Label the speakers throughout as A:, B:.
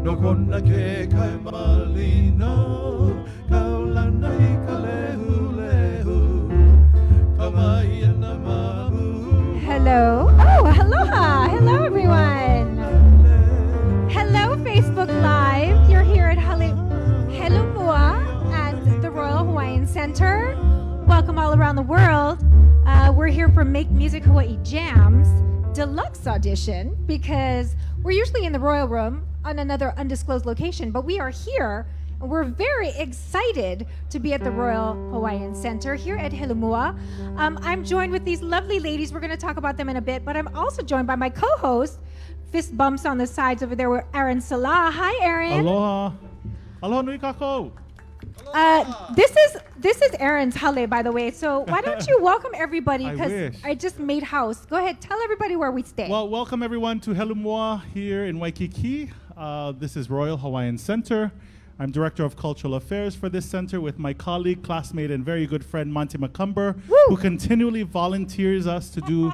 A: no kona ke kai malina, kaulana I ka lehu lehu, kamai na mahu.
B: Hello. Oh, aloha. Hello, everyone. Hello, Facebook Live. You're here at Helumoa at the Royal Hawaiian Center. Welcome all around the world. We're here for Make Music Hawaii Jams Deluxe Audition because we're usually in the Royal Room on another undisclosed location, but we are here and we're very excited to be at the Royal Hawaiian Center here at Helumoa. I'm joined with these lovely ladies. We're going to talk about them in a bit, but I'm also joined by my co-host, fist bumps on the sides over there with Aaron Sala. Hi, Aaron.
C: Aloha. Aloha nui kako.
B: This is Aaron's hale, by the way. So why don't you welcome everybody? Because I just made house. Go ahead, tell everybody where we stay.
C: Well, welcome everyone to Helumoa here in Waikiki. This is Royal Hawaiian Center. I'm Director of Cultural Affairs for this center with my colleague, classmate, and very good friend, Monty McCumber, who continually volunteers us to do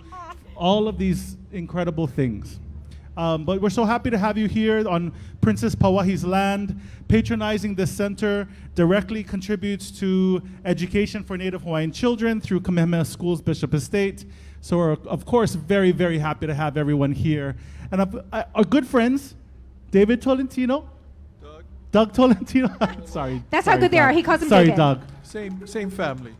C: all of these incredible things. But we're so happy to have you here on Princess Pauahi's land. Patronizing this center directly contributes to education for Native Hawaiian children through Kamehameha Schools, Bishop Estate. So we're, of course, very, very happy to have everyone here. And our good friends, David Tolentino. Doug Tolentino. Sorry.
B: That's how good they are. He calls him
C: Sorry,
B: David.
C: Doug.
A: Same family.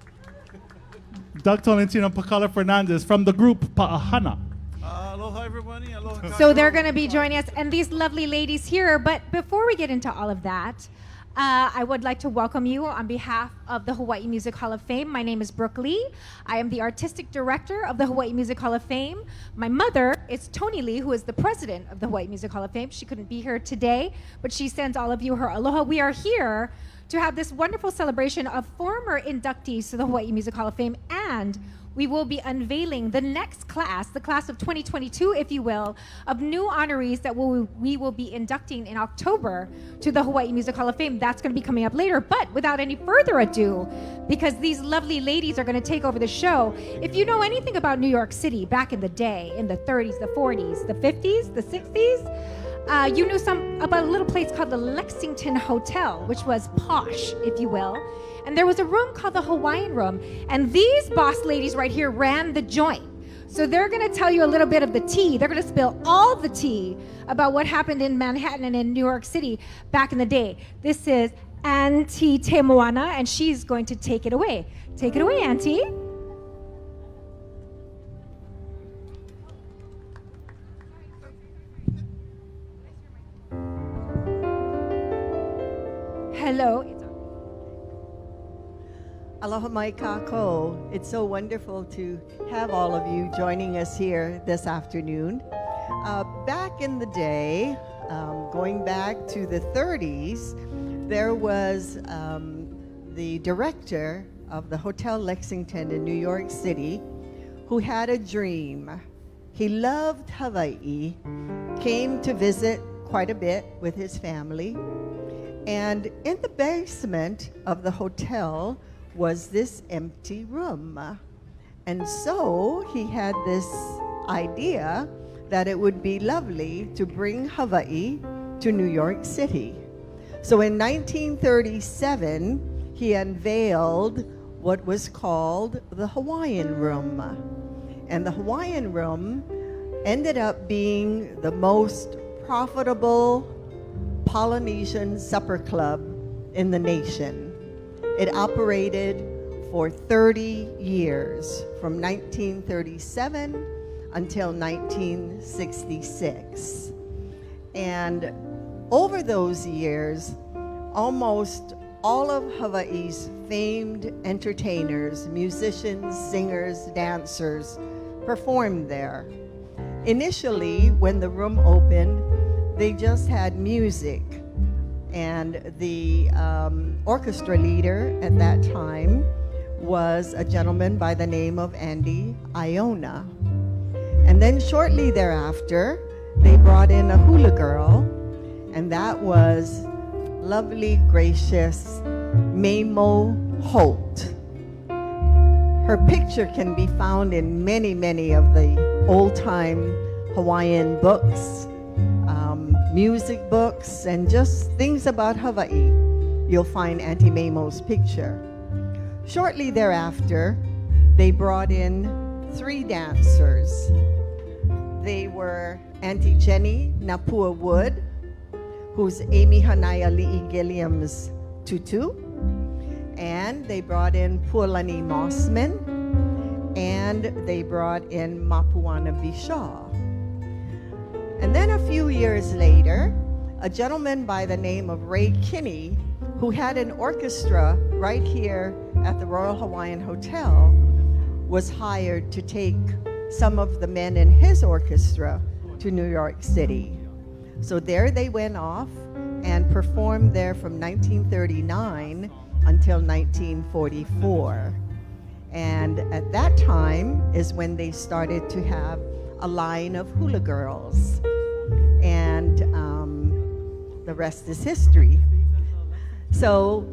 C: Doug Tolentino and Pakala Fernandez from the group Paʻahana.
A: Aloha, everybody. Aloha.
B: So they're going to be joining us and these lovely ladies here. But before we get into all of that, I would like to welcome you on behalf of the Hawaii Music Hall of Fame. My name is Brooke Lee. I am the Artistic Director of the Hawaii Music Hall of Fame. My mother is Tony Lee, who is the President of the Hawaii Music Hall of Fame. She couldn't be here today, but she sends all of you her aloha. We are here to have this wonderful celebration of former inductees to the Hawaii Music Hall of Fame, and we will be unveiling the next class, the class of 2022, if you will, of new honorees that we will be inducting in October to the Hawaii Music Hall of Fame. That's going to be coming up later. But without any further ado, because these lovely ladies are going to take over the show, if you know anything about New York City back in the day, in the 30s, the 40s, the 50s, the 60s, you knew about a little place called the Lexington Hotel, which was posh, if you will. And there was a room called the Hawaiian Room. And these boss ladies right here ran the joint. So they're going to tell you a little bit of the tea. They're going to spill all the tea about what happened in Manhattan and in New York City back in the day. This is Auntie Te Moana, and she's going to take it away. Take it away, Auntie. Hello.
D: Aloha mai kako. It's so wonderful to have all of you joining us here this afternoon. Back in the day, going back to the 30s, there was the director of the Hotel Lexington in New York City who had a dream. He loved Hawaii, came to visit quite a bit with his family, and in the basement of the hotel was this empty room. And so he had this idea that it would be lovely to bring Hawaii to New York City. So in 1937, he unveiled what was called the Hawaiian Room. And the Hawaiian Room ended up being the most profitable Polynesian supper club in the nation. It operated for 30 years, from 1937 until 1966. And over those years, almost all of Hawaii's famed entertainers, musicians, singers, dancers, performed there. Initially, when the room opened, they just had music. And the orchestra leader at that time was a gentleman by the name of Andy Iona. And then shortly thereafter, they brought in a hula girl, and that was lovely, gracious Mamo Holt. Her picture can be found in many, many of the old-time Hawaiian books, music books, and just things about Hawaii, you'll find Auntie Mamo's picture. Shortly thereafter, they brought in 3 dancers. They were Auntie Jenny Napua Wood, who's Amy Hanaya Li'i Gilliam's tutu, and they brought in Pualani Mossman, and they brought in Mapuana Bishaw. And then a few years later, a gentleman by the name of Ray Kinney, who had an orchestra right here at the Royal Hawaiian Hotel, was hired to take some of the men in his orchestra to New York City. So there they went off and performed there from 1939 until 1944. And at that time is when they started to have a line of hula girls. And the rest is history. So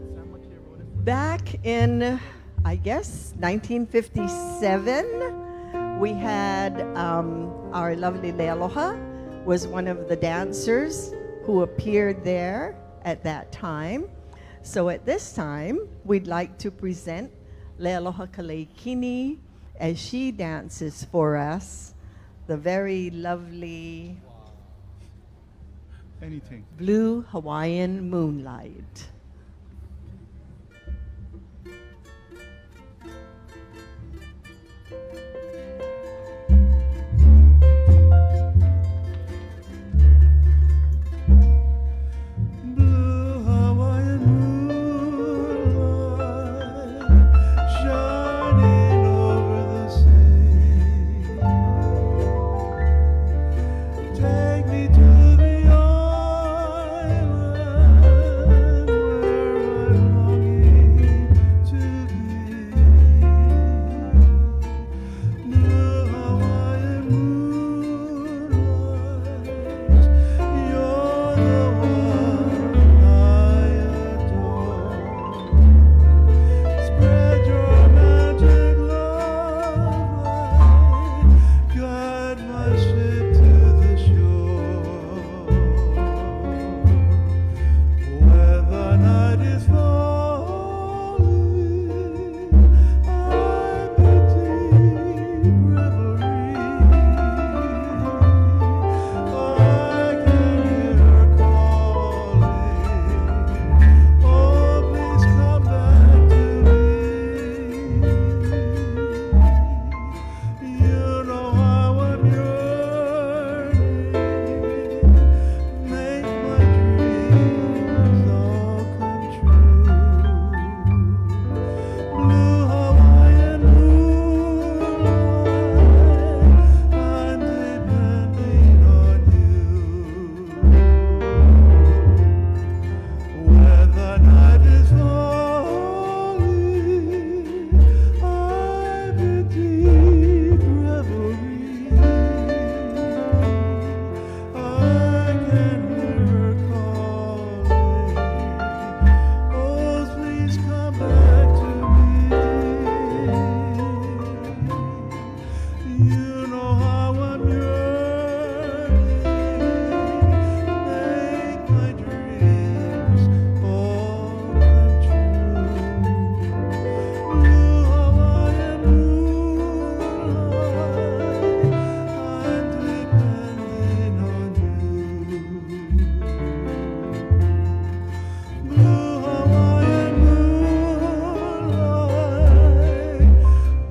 D: back in, I guess, 1957, we had our lovely Lealoha was one of the dancers who appeared there at that time. So at this time, we'd like to present Lealoha Kaleikini as she dances for us the very lovely
C: Anything.
D: Blue Hawaiian Moonlight.
A: Blue Hawaiian moonlight shining over the sea. Take me to the island where I'm longing to be. Blue Hawaiian moonlight, you're the one I adore. Spread your magic love light, guide my ship to the shore. Where the night is falling, I'm in deep reverie. I can hear her calling. Oh, please come back to me. You know how I'm yearning. Make my dreams all come true. Blue Hawaiian moonlight, I'm depending on you. Where the night is falling, I'm in deep reverie. I can hear her calling. Oh, please come back to me. You know how I'm yearning. Make my dreams all come true. Blue Hawaiian moonlight, I'm depending on you. Blue Hawaiian moonlight,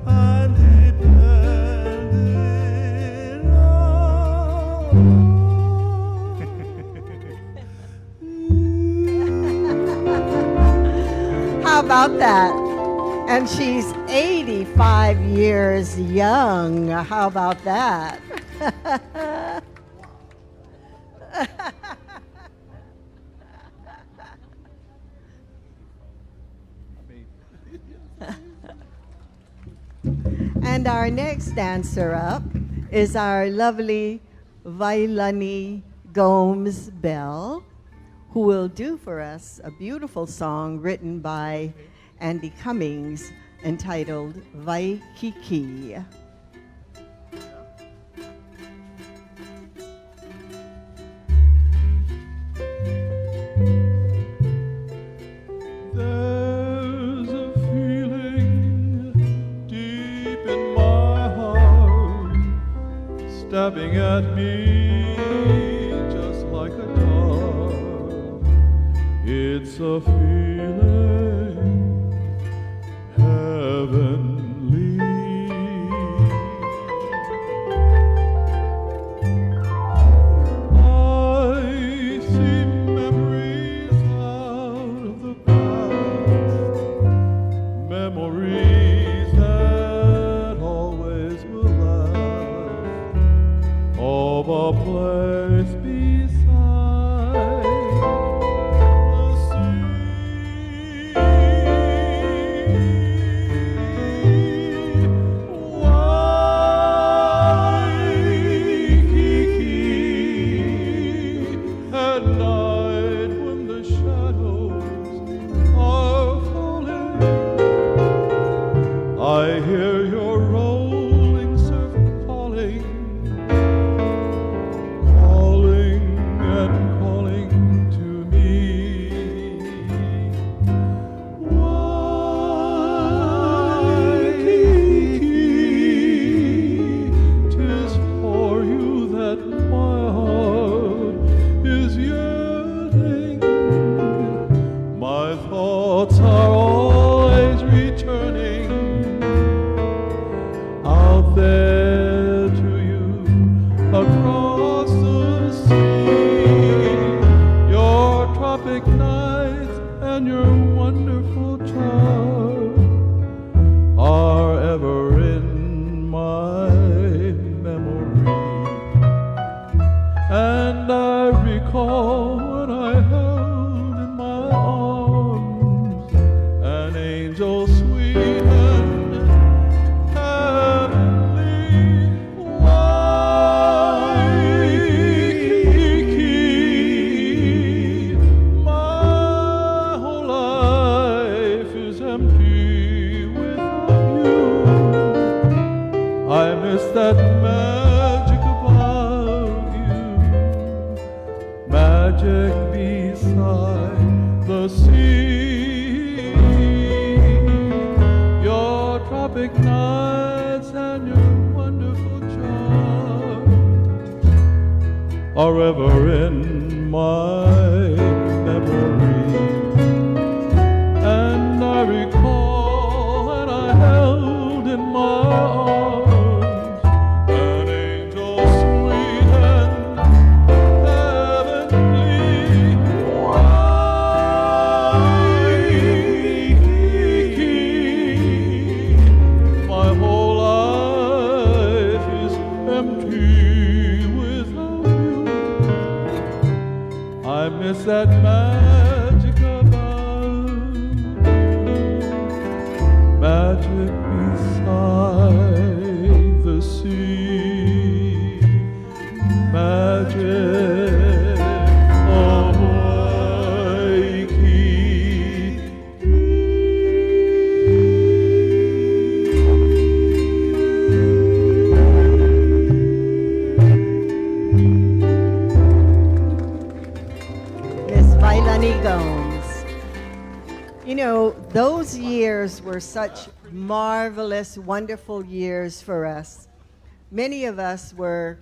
A: I'm depending on
D: How about that? And she's 85 years young. How about that? And our next dancer up is our lovely Vailani Gomes Bell, who will do for us a beautiful song written by Andy Cummings entitled Waikiki.
A: at me just like a dove. It's a feeling heavenly. I see memories out of the past, memories that always will last, of a place beside the sea. Waikiki, at night when the shadows are falling, I hear your rolling surf calling, calling and calling to me. Waikiki, 'tis for you that my heart is yearning. My thoughts are always returning out there to you across the sea. Your tropic nights and your wonderful charm are ever in my memory. And I recall when I held in my arms an angel sweet and heavenly. Waikiki, my whole life is empty without you. I miss that magic about you, magic beside the sea. Your tropic nights and your wonderful charms are ever in my memory. And I recall when I held in my arms an angel sweet and heavenly. Waikiki, my whole life is empty without you. I miss that magic about magic beside the sea, magic of
D: Miss Vailani Gomes. You know, those years were such marvelous, wonderful years for us. Many of us were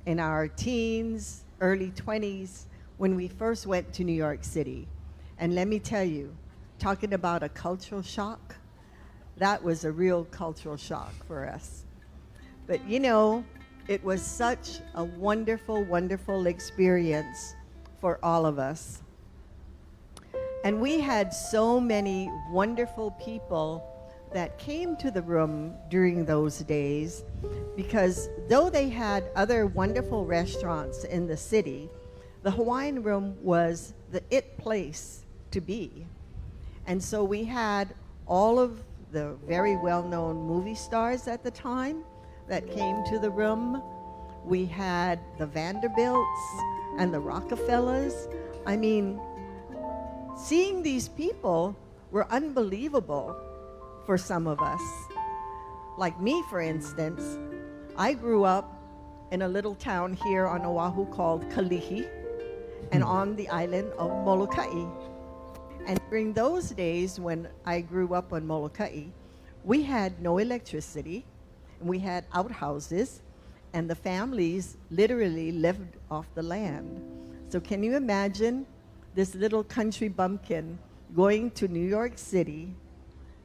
D: in our teens, early 20s, when we first went to New York City. And let me tell you, talking about a cultural shock, that was a real cultural shock for us. But you know, it was such a wonderful, wonderful experience for all of us. And we had so many wonderful people that came to the room during those days, because though they had other wonderful restaurants in the city, the Hawaiian Room was the it place to be. And so we had all of the very well-known movie stars at the time that came to the room. We had the Vanderbilts and the Rockefellers. I mean, seeing these people were unbelievable for some of us. Like me, for instance, I grew up in a little town here on Oahu called Kalihi and on the island of Molokai. And during those days when I grew up on Molokai, we had no electricity, and we had outhouses, and the families literally lived off the land. So can you imagine this little country bumpkin going to New York City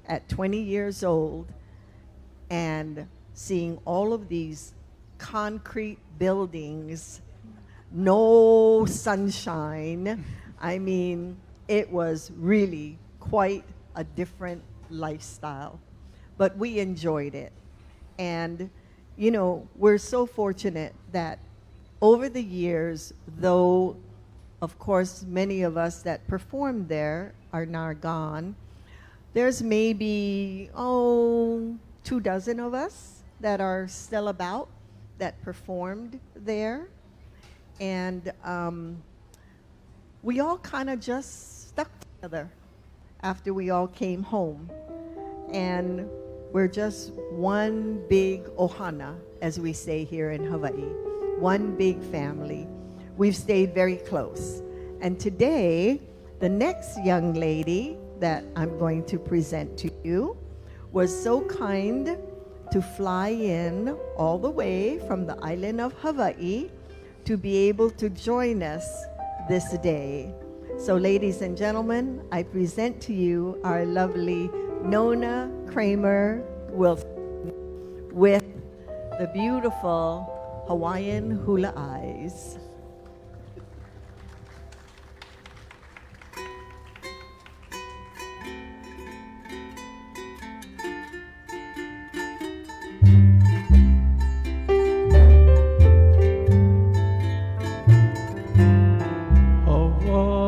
D: at 20 years old and seeing all of these concrete buildings, no sunshine. I mean, it was really quite a different lifestyle, but we enjoyed it. And, you know, we're so fortunate that over the years, though, of course, many of us that performed there are now gone, there's maybe, 24 of us that are still about that performed there. And we all kind of just stuck together after we all came home. And we're just one big ohana, as we say here in Hawaii, one big family. We've stayed very close. And today, the next young lady that I'm going to present to you was so kind to fly in all the way from the island of Hawaii to be able to join us this day. So ladies and gentlemen, I present to you our lovely Nona Kramer Wilson with the beautiful Hawaiian hula eyes.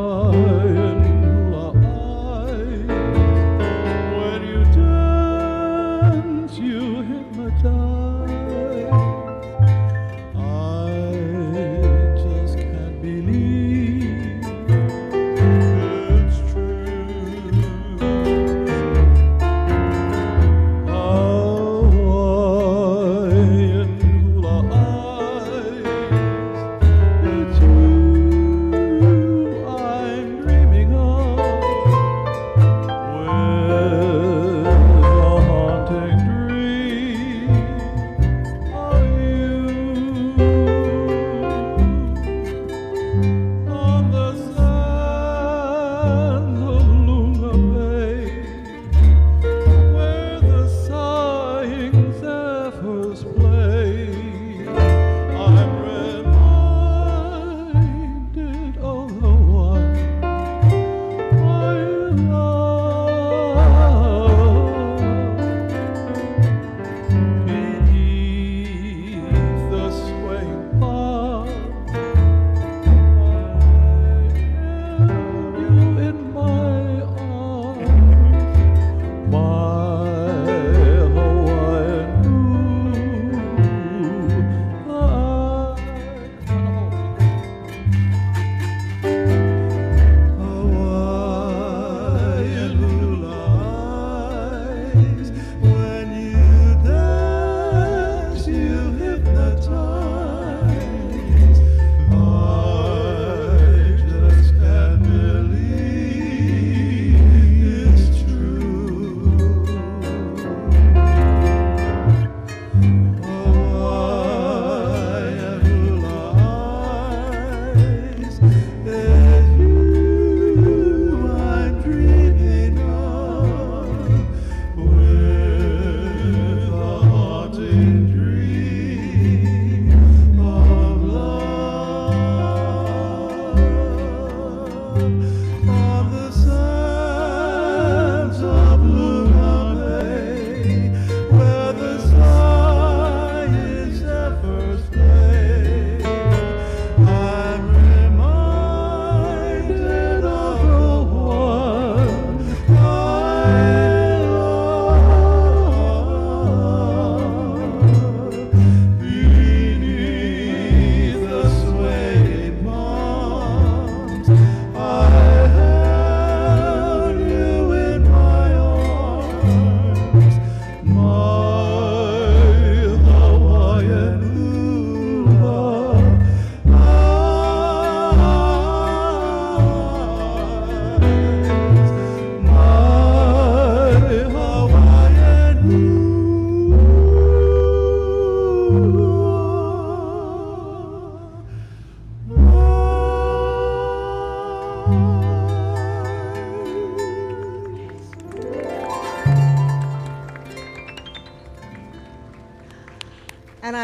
A: Hawaiian hula eyes, when you dance, you hypnotize. I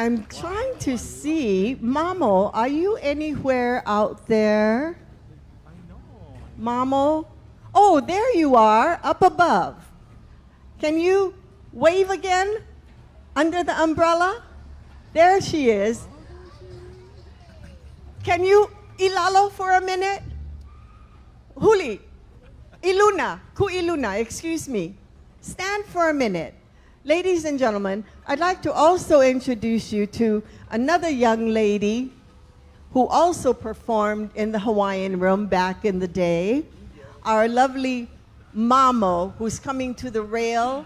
D: I'm trying to see. Mamo, are you anywhere out there? Mamo? Oh, there you are, up above. Can you wave again under the umbrella? There she is. Can you ilalo for a minute? Huli, Iluna, ku Iluna, excuse me. Stand for a minute. Ladies and gentlemen, I'd like to also introduce you to another young lady who also performed in the Hawaiian Room back in the day. Our lovely Mamo, who's coming to the rail.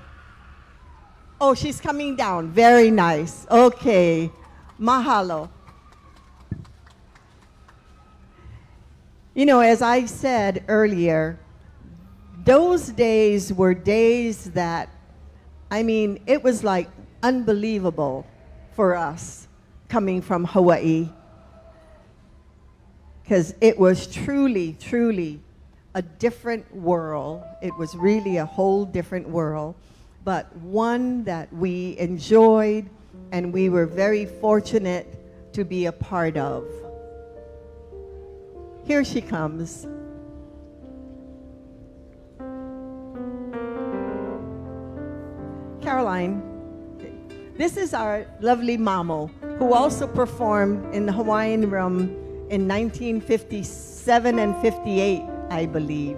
D: Oh, she's coming down. Very nice. Okay. Mahalo. You know, as I said earlier, those days were days that, I mean, it was like unbelievable for us coming from Hawaii. Because it was truly, truly a different world. It was really a whole different world, but one that we enjoyed and we were very fortunate to be a part of. Here she comes. Caroline, this is our lovely Mamo, who also performed in the Hawaiian Room in 1957 and 58, I believe.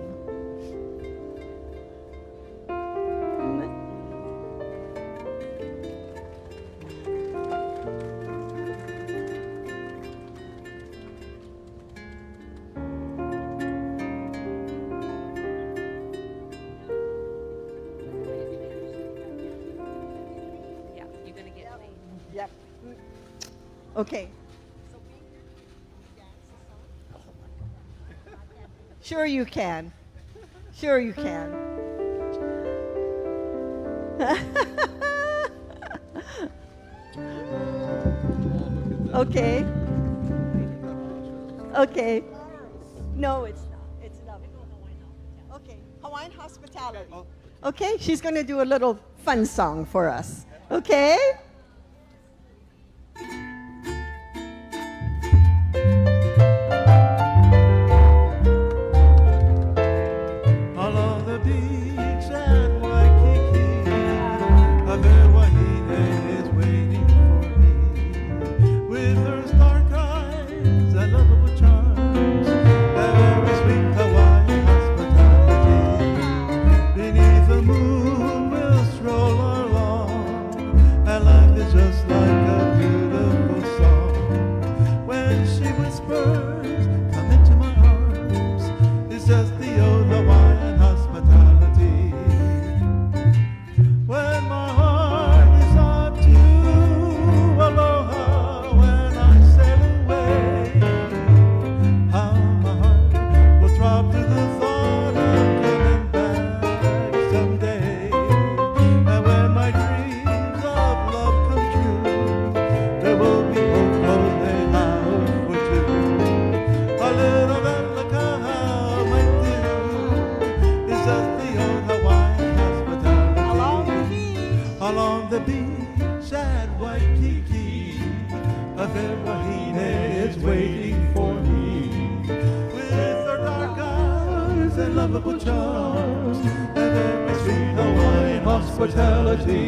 D: Yep. Okay. Sure you can. Sure you can. Okay. Okay. No, it's not. It's not. Okay. Hawaiian hospitality. Okay, she's going to do a little fun song for us. Okay?
A: Along the beach at Waikiki, a fair wahine is waiting for me. With her stark eyes and lovable charms, and very sweet Hawaiian hospitality. Beneath the moon we'll stroll along, and life is just like a beautiful song. When she whispers, "Come into my arms," it's just the old Hawaiian hospitality. When my heart is up to aloha, when I sail away, how my heart will throb to the thought of coming back someday. And when my dreams of love come true, there will be hope only how for two. A little that the kaha might do is just the old Hawaiian hospitality. Along the beach at Waikiki, a fair wahine is waiting for me. With her dark eyes and lovable charms, and very sweet Hawaiian hospitality.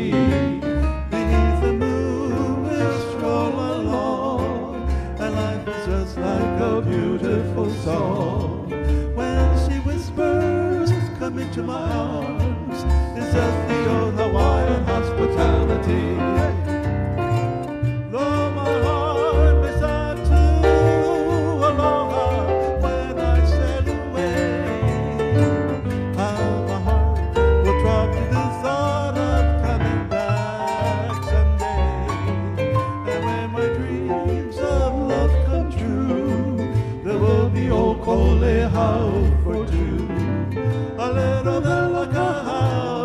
A: Beneath the moon we'll stroll along, and life is just like a beautiful song. When she whispers, "Come into my arms," it's just the old Hawaiian hospitality. Though my heart may start to aloha when I sail away, how my heart will throb to the thought of coming back someday. And when my dreams of love come true, there will be old koleha for two. A little that la kaha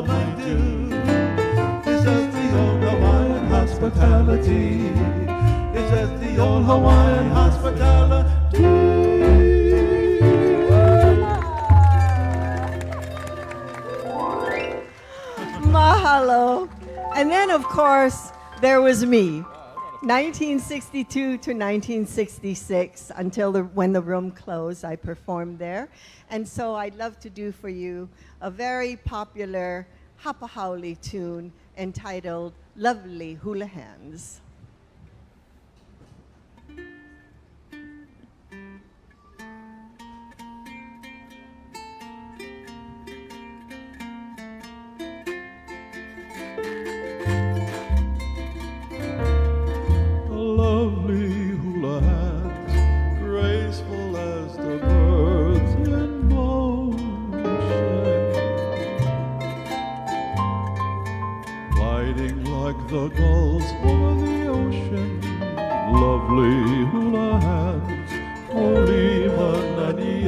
A: might do is just the old Hawaiian hospitality. It's just the old Hawaiian hospitality.
D: Mahalo. And then, of course, there was me. 1962 to 1966, until when the room closed, I performed there. And so I'd love to do for you a very popular hapahaole tune entitled Lovely Hula Hands.
A: Lovely hula hands, graceful as the birds in motion, gliding like the gulls over the ocean. Lovely hula hands, holy mananie.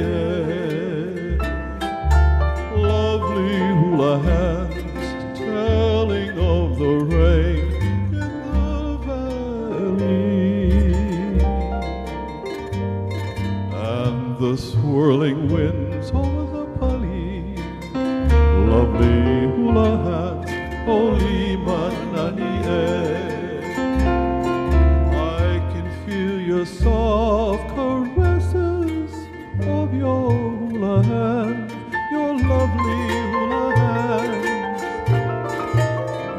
A: Lovely hula hands, telling of the rain the swirling winds over the pali. Lovely hula hands, holy mananie. I can feel your soft caresses of your hula hands, your lovely hula hands.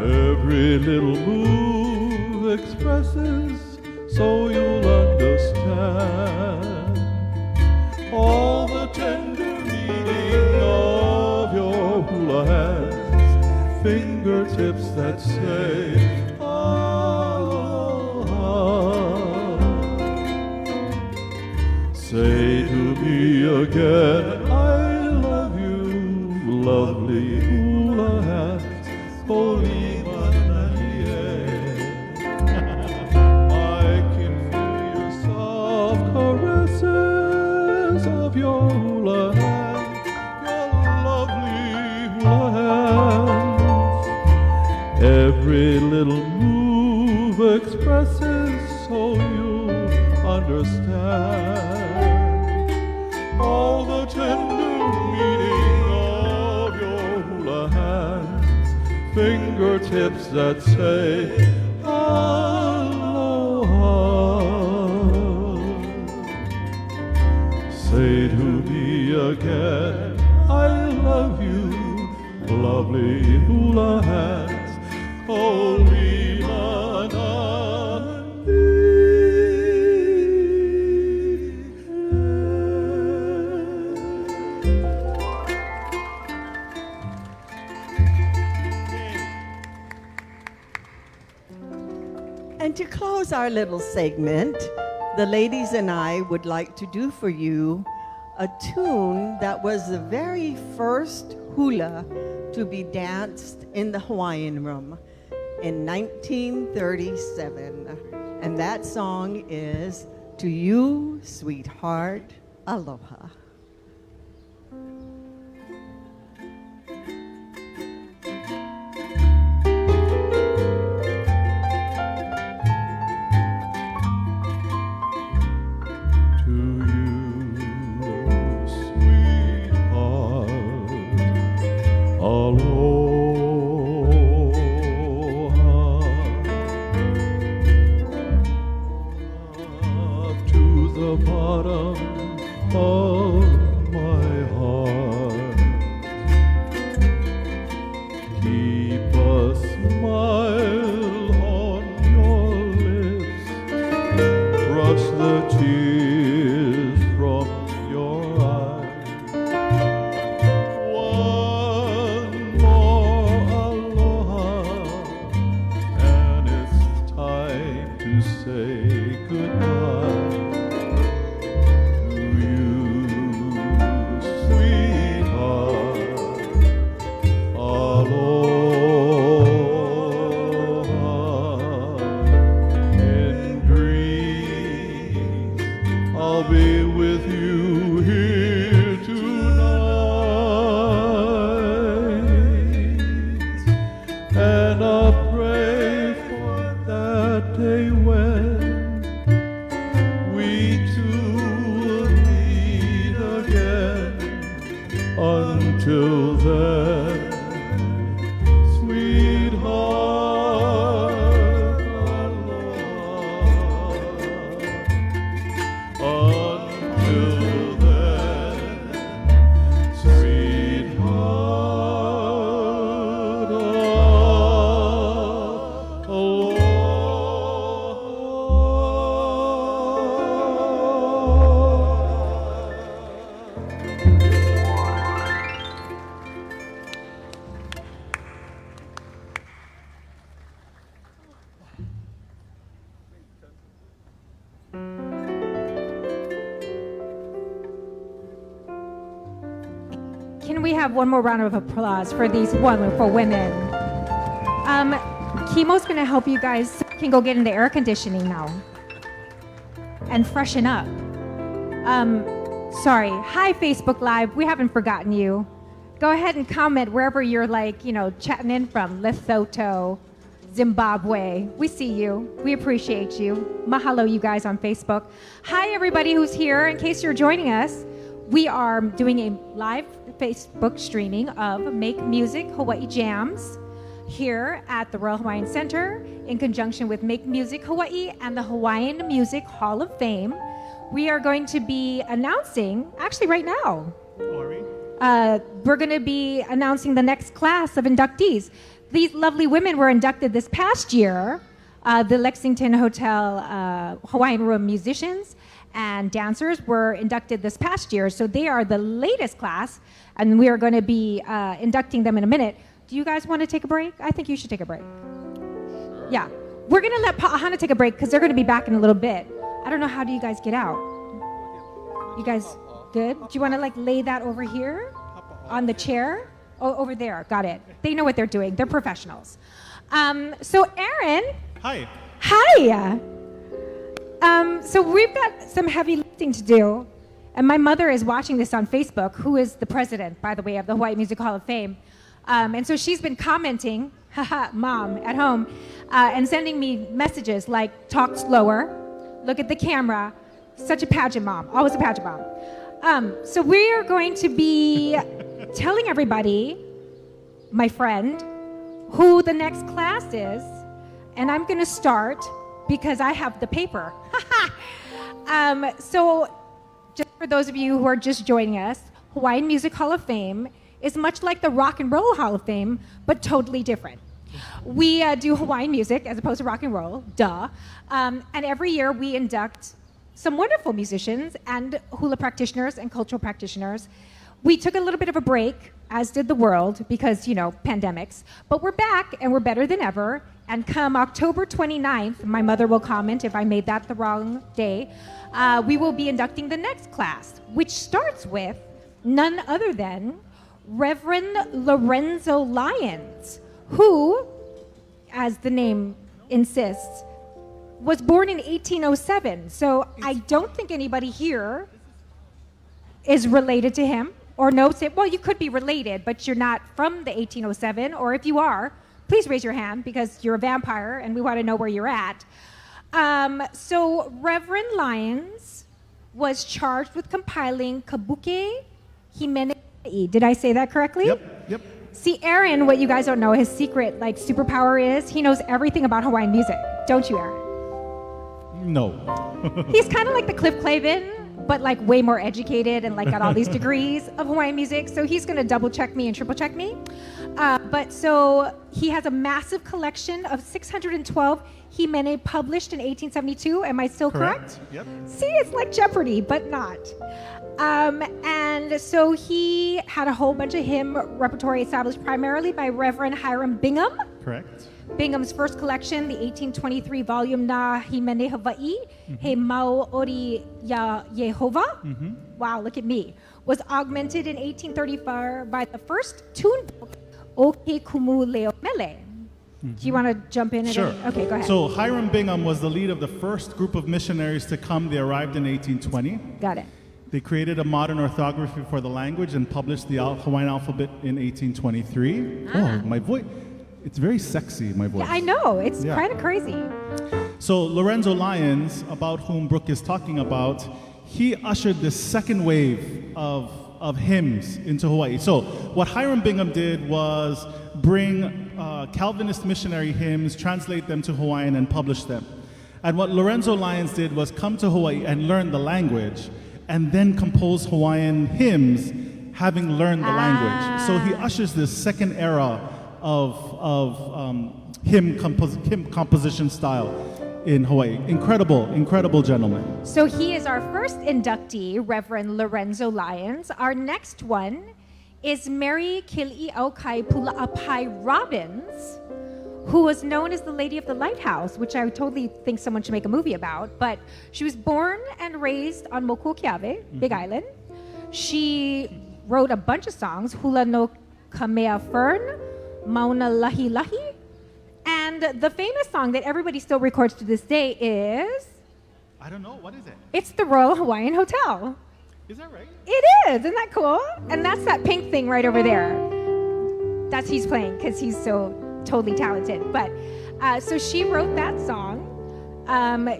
A: Every little move expresses, so you'll understand all the tender meaning of your hula hands, fingertips that say aloha. Say to me again, I love you, lovely hula hands, holy mananie. I can feel your soft caresses of your hula hands, your lovely hula hands. Every little move expresses, so you understand all the tender meaning of your hula hands, fingertips that say aloha. Say to me again, I love you, lovely hula hands, holy
D: And to close our little segment, the ladies and I would like to do for you a tune that was the very first hula to be danced in the Hawaiian Room in 1937. And that song is To You, Sweetheart, Aloha.
B: Can we have one more round of applause for these wonderful women? Chemo's gonna help you guys so you can go get in the air conditioning now and freshen up. Sorry. Hi, Facebook Live. We haven't forgotten you. Go ahead and comment wherever you're chatting in from. Lesotho, Zimbabwe. We see you. We appreciate you. Mahalo, you guys on Facebook. Hi, everybody who's here. In case you're joining us, we are doing a live Facebook streaming of Make Music Hawaii Jams here at the Royal Hawaiian Center in conjunction with Make Music Hawaii and the Hawaiian Music Hall of Fame. We are going to be announcing, actually right now, we're going to be announcing the next class of inductees. These lovely women were inducted this past year. The Lexington Hotel Hawaiian Room musicians and dancers were inducted this past year. So they are the latest class, and we are going to be inducting them in a minute. Do you guys want to take a break? I think you should take a break. Sure. Yeah. We're going to let Paʻahana take a break because they're going to be back in a little bit. I don't know, how do you guys get out? You guys good? Do you want to lay that over here on the chair? Oh, over there. Got it. They know what they're doing. They're professionals. So Aaron.
C: Hi.
B: Hi. So we've got some heavy lifting to do. And my mother is watching this on Facebook, who is the president, by the way, of the Hawaii Music Hall of Fame. And so she's been commenting, haha, mom, at home, and sending me messages like, talk slower, look at the camera, such a pageant mom, always a pageant mom. So we're going to be telling everybody, my friend, who the next class is, and I'm going to start because I have the paper. So just for those of you who are just joining us, Hawaiian Music Hall of Fame is much like the Rock and Roll Hall of Fame, but totally different. We do Hawaiian music as opposed to rock and roll, duh. And every year we induct some wonderful musicians and hula practitioners and cultural practitioners. We took a little bit of a break, as did the world, because, pandemics. But we're back, and we're better than ever. And come October 29th, my mother will comment if I made that the wrong day, we will be inducting the next class, which starts with none other than Reverend Lorenzo Lyons, who, as the name insists, was born in 1807. So I don't think anybody here is related to him or knows it. Well, you could be related, but you're not from the 1807. Or if you are, please raise your hand because you're a vampire and we want to know where you're at. So Reverend Lyons was charged with compiling Kabuke Himene. Did I say that correctly?
C: Yep.
B: See, Aaron, what you guys don't know, his secret superpower is he knows everything about Hawaiian music. Don't you, Aaron?
C: No.
B: He's kind of like the Cliff Clavin, but way more educated and got all these degrees of Hawaiian music. So he's going to double check me and triple check me. But so he has a massive collection of 612 himene published in 1872. Am I still correct?
C: Yep.
B: See, it's like Jeopardy, but not. And so he had a whole bunch of hymn repertory established primarily by Reverend Hiram Bingham.
C: Correct.
B: Bingham's first collection, the 1823 volume Na Himene Hawaii, He Mau Ori Ya Yehovah. Wow, look at me. Was augmented in 1834 by the first tune book, Oke Kumu Leo Mele. Do you want to jump in?
C: Sure.
B: Okay, go ahead.
C: So Hiram Bingham was the lead of the first group of missionaries to come. They arrived in 1820.
B: Got it.
C: They created a modern orthography for the language and published the Hawaiian alphabet in 1823. Oh, my voice. It's very sexy, my voice.
B: Yeah, I know. It's kind of crazy.
C: So Lorenzo Lyons, about whom Brooke is talking about, he ushered the second wave of hymns into Hawaii. So what Hiram Bingham did was bring Calvinist missionary hymns, translate them to Hawaiian, and publish them. And what Lorenzo Lyons did was come to Hawaii and learn the language, and then compose Hawaiian hymns, having learned the language. So he ushers this second era of hymn composition style in Hawaii. Incredible gentleman.
B: So he is our first inductee, Reverend Lorenzo Lyons. Our next one is Mary Kili'aukai Pula'apai Robbins, who was known as the Lady of the Lighthouse, which I totally think someone should make a movie about. But she was born and raised on Mokuokeawe, Big Island. She wrote a bunch of songs, Hula no Kamea Fern, Mauna Lahi Lahi, and the famous song that everybody still records to this day is...
C: I don't know. What is it?
B: It's the Royal Hawaiian Hotel.
C: Is that right?
B: It is. Isn't that cool? And that's that pink thing right over there. That's he's playing because he's so totally talented. But so she wrote that song.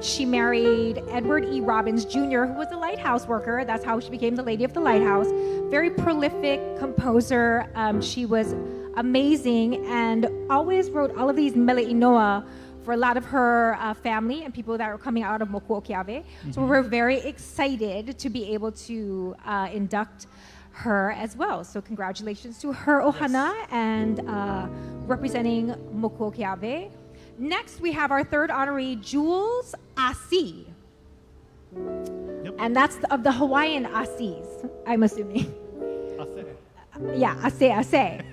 B: She married Edward E. Robbins Jr., who was a lighthouse worker. That's how she became the Lady of the Lighthouse. Very prolific composer. She was amazing and always wrote all of these mele inoa for a lot of her family and people that were coming out of Mokuokeawe. So we're very excited to be able to induct her as well. So congratulations to her ohana and representing Mokuokeawe. Next, we have our third honoree, Jules Asi.
C: Yep.
B: And that's of the Hawaiian Asis, I'm assuming. Yeah, Ase.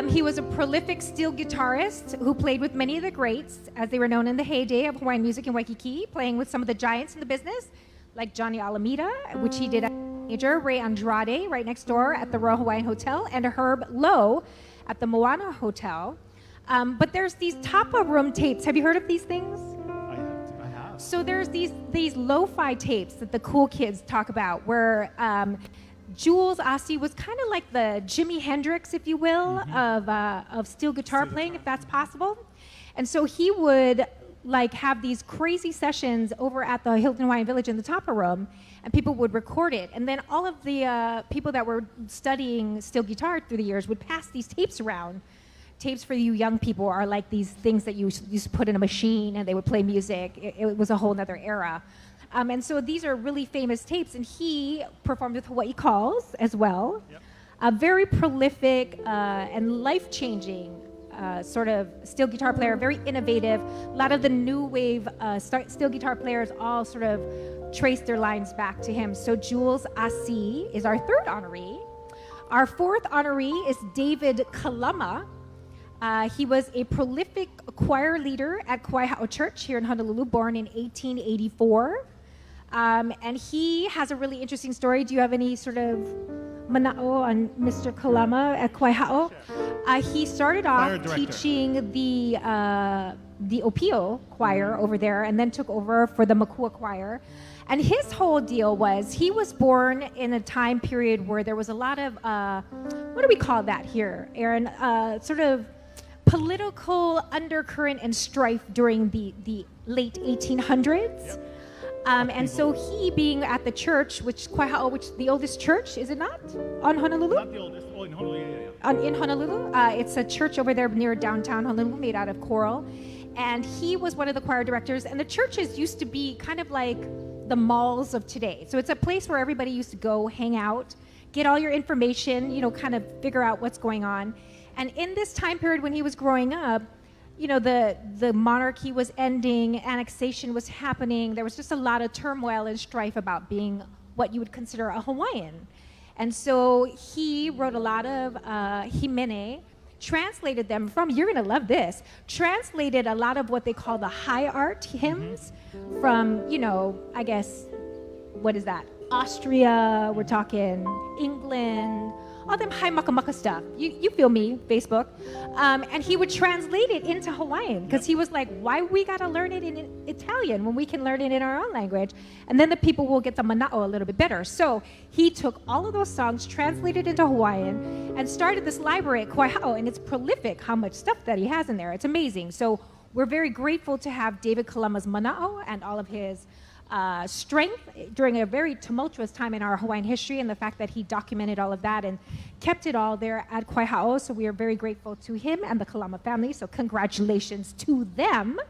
B: He was a prolific steel guitarist who played with many of the greats, as they were known in the heyday of Hawaiian music in Waikiki, playing with some of the giants in the business, like Johnny Alameda, which he did at Major, Ray Andrade, right next door at the Royal Hawaiian Hotel, and Herb Lowe at the Moana Hotel. But there's these tapa room tapes. Have you heard of these things?
C: I have.
B: So there's these lo-fi tapes that the cool kids talk about, where Jules Asi was kind of like the Jimi Hendrix, if you will, of steel guitar playing, if that's possible. And so he would like have these crazy sessions over at the Hilton Hawaiian Village in the Tapa Room, and people would record it. And then all of the people that were studying steel guitar through the years would pass these tapes around. Tapes for you young people are like these things that you used to put in a machine and they would play music. It was a whole nother era. And so these are really famous tapes, and he performed with Hawaii Calls as well. Yep. A very prolific and life-changing sort of steel guitar player, very innovative. A lot of the new wave steel guitar players all sort of trace their lines back to him. So Jules Asi is our third honoree. Our fourth honoree is David Kalama. He was a prolific choir leader at Kahuanu Church here in Honolulu, born in 1884. And he has a really interesting story. Do you have any sort of mana'o on Mr. Kalama at Kahuanu? He started off teaching the Opio choir over there and then took over for the Makua choir. And his whole deal was he was born in a time period where there was a lot of, what do we call that here, Aaron? Sort of political undercurrent and strife during the late 1800s. Yep. And so he being at the church, which the oldest church, is it not? On Honolulu?
C: Not the oldest. Oh, in Honolulu, yeah.
B: In Honolulu. It's a church over there near downtown Honolulu made out of coral. And he was one of the choir directors. And the churches used to be kind of like the malls of today. So it's a place where everybody used to go hang out, get all your information, kind of figure out what's going on. And in this time period when he was growing up, the monarchy was ending, annexation was happening. There was just a lot of turmoil and strife about being what you would consider a Hawaiian. And so he wrote a lot of himene, translated them from, you're going to love this, translated a lot of what they call the high art hymns from, I guess, what is that? Austria, we're talking England, all them high maka stuff. You feel me, Facebook. And he would translate it into Hawaiian because he was like, why we got to learn it in Italian when we can learn it in our own language? And then the people will get the mana'o a little bit better. So he took all of those songs, translated into Hawaiian, and started this library at Kahuanu, and it's prolific how much stuff that he has in there. It's amazing. So we're very grateful to have David Kalama's mana'o and all of his strength during a very tumultuous time in our Hawaiian history, and the fact that he documented all of that and kept it all there at Kahuanu. So we are very grateful to him and the Kalama family. So congratulations to them.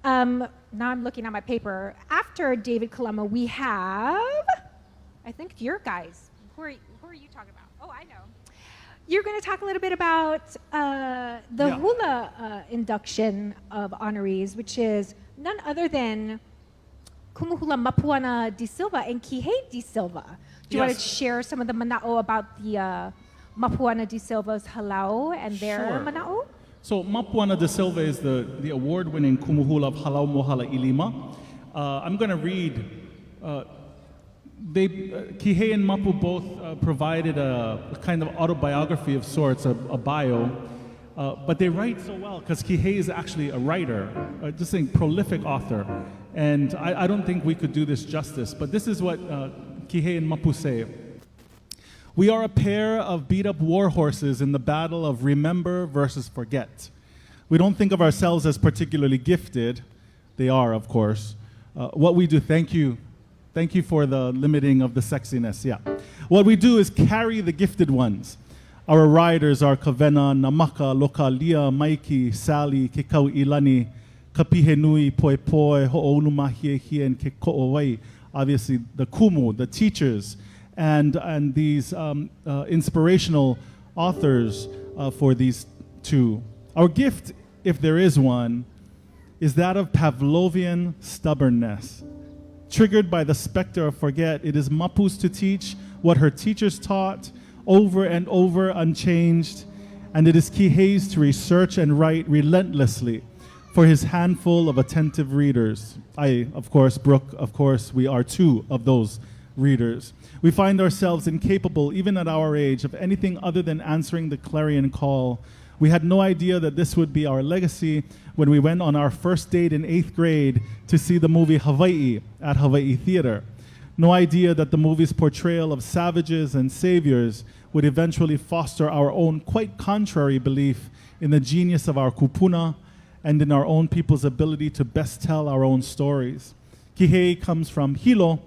B: Now I'm looking at my paper. After David Kalama, we have, I think, your guys. Who are you talking about? Oh, I know. You're going to talk a little bit about the hula induction of honorees, which is none other than Kumuhula Mapuana de Silva and Kihei de Silva. Do you want to share some of the mana'o about the Mapuana de Silva's halau and their mana'o?
C: So Mapuana de Silva is the award-winning kumuhula of Halau Mohala Ilima. I'm going to read Kihei and Mapu both provided a kind of autobiography of sorts, a bio, but they write so well because Kihei is actually a writer, just a prolific author, and I don't think we could do this justice, but this is what Kihei and Mapu say. We are a pair of beat-up war horses in the battle of remember versus forget. We don't think of ourselves as particularly gifted. They are, of course. What we do, thank you for the limiting of the sexiness, yeah. What we do is carry the gifted ones. Our riders are Kavena, Namaka, Lokalia, Maiki, Sally, Kekau Ilani, Kapihe Nui, Poi Poi, Ho'olumahie, and Keko'owai. Obviously, the Kumu, the teachers, and these inspirational authors for these two. Our gift, if there is one, is that of Pavlovian stubbornness. Triggered by the specter of forget, it is Mapu's to teach what her teachers taught, over and over unchanged, and it is Kihei's to research and write relentlessly for his handful of attentive readers. I, of course, Brooke, of course, we are two of those readers. We find ourselves incapable, even at our age, of anything other than answering the clarion call. We had no idea that this would be our legacy when we went on our first date in 8th grade to see the movie Hawaii at Hawaii Theater. No idea that the movie's portrayal of savages and saviors would eventually foster our own quite contrary belief in the genius of our kupuna and in our own people's ability to best tell our own stories. Kihei comes from Hilo,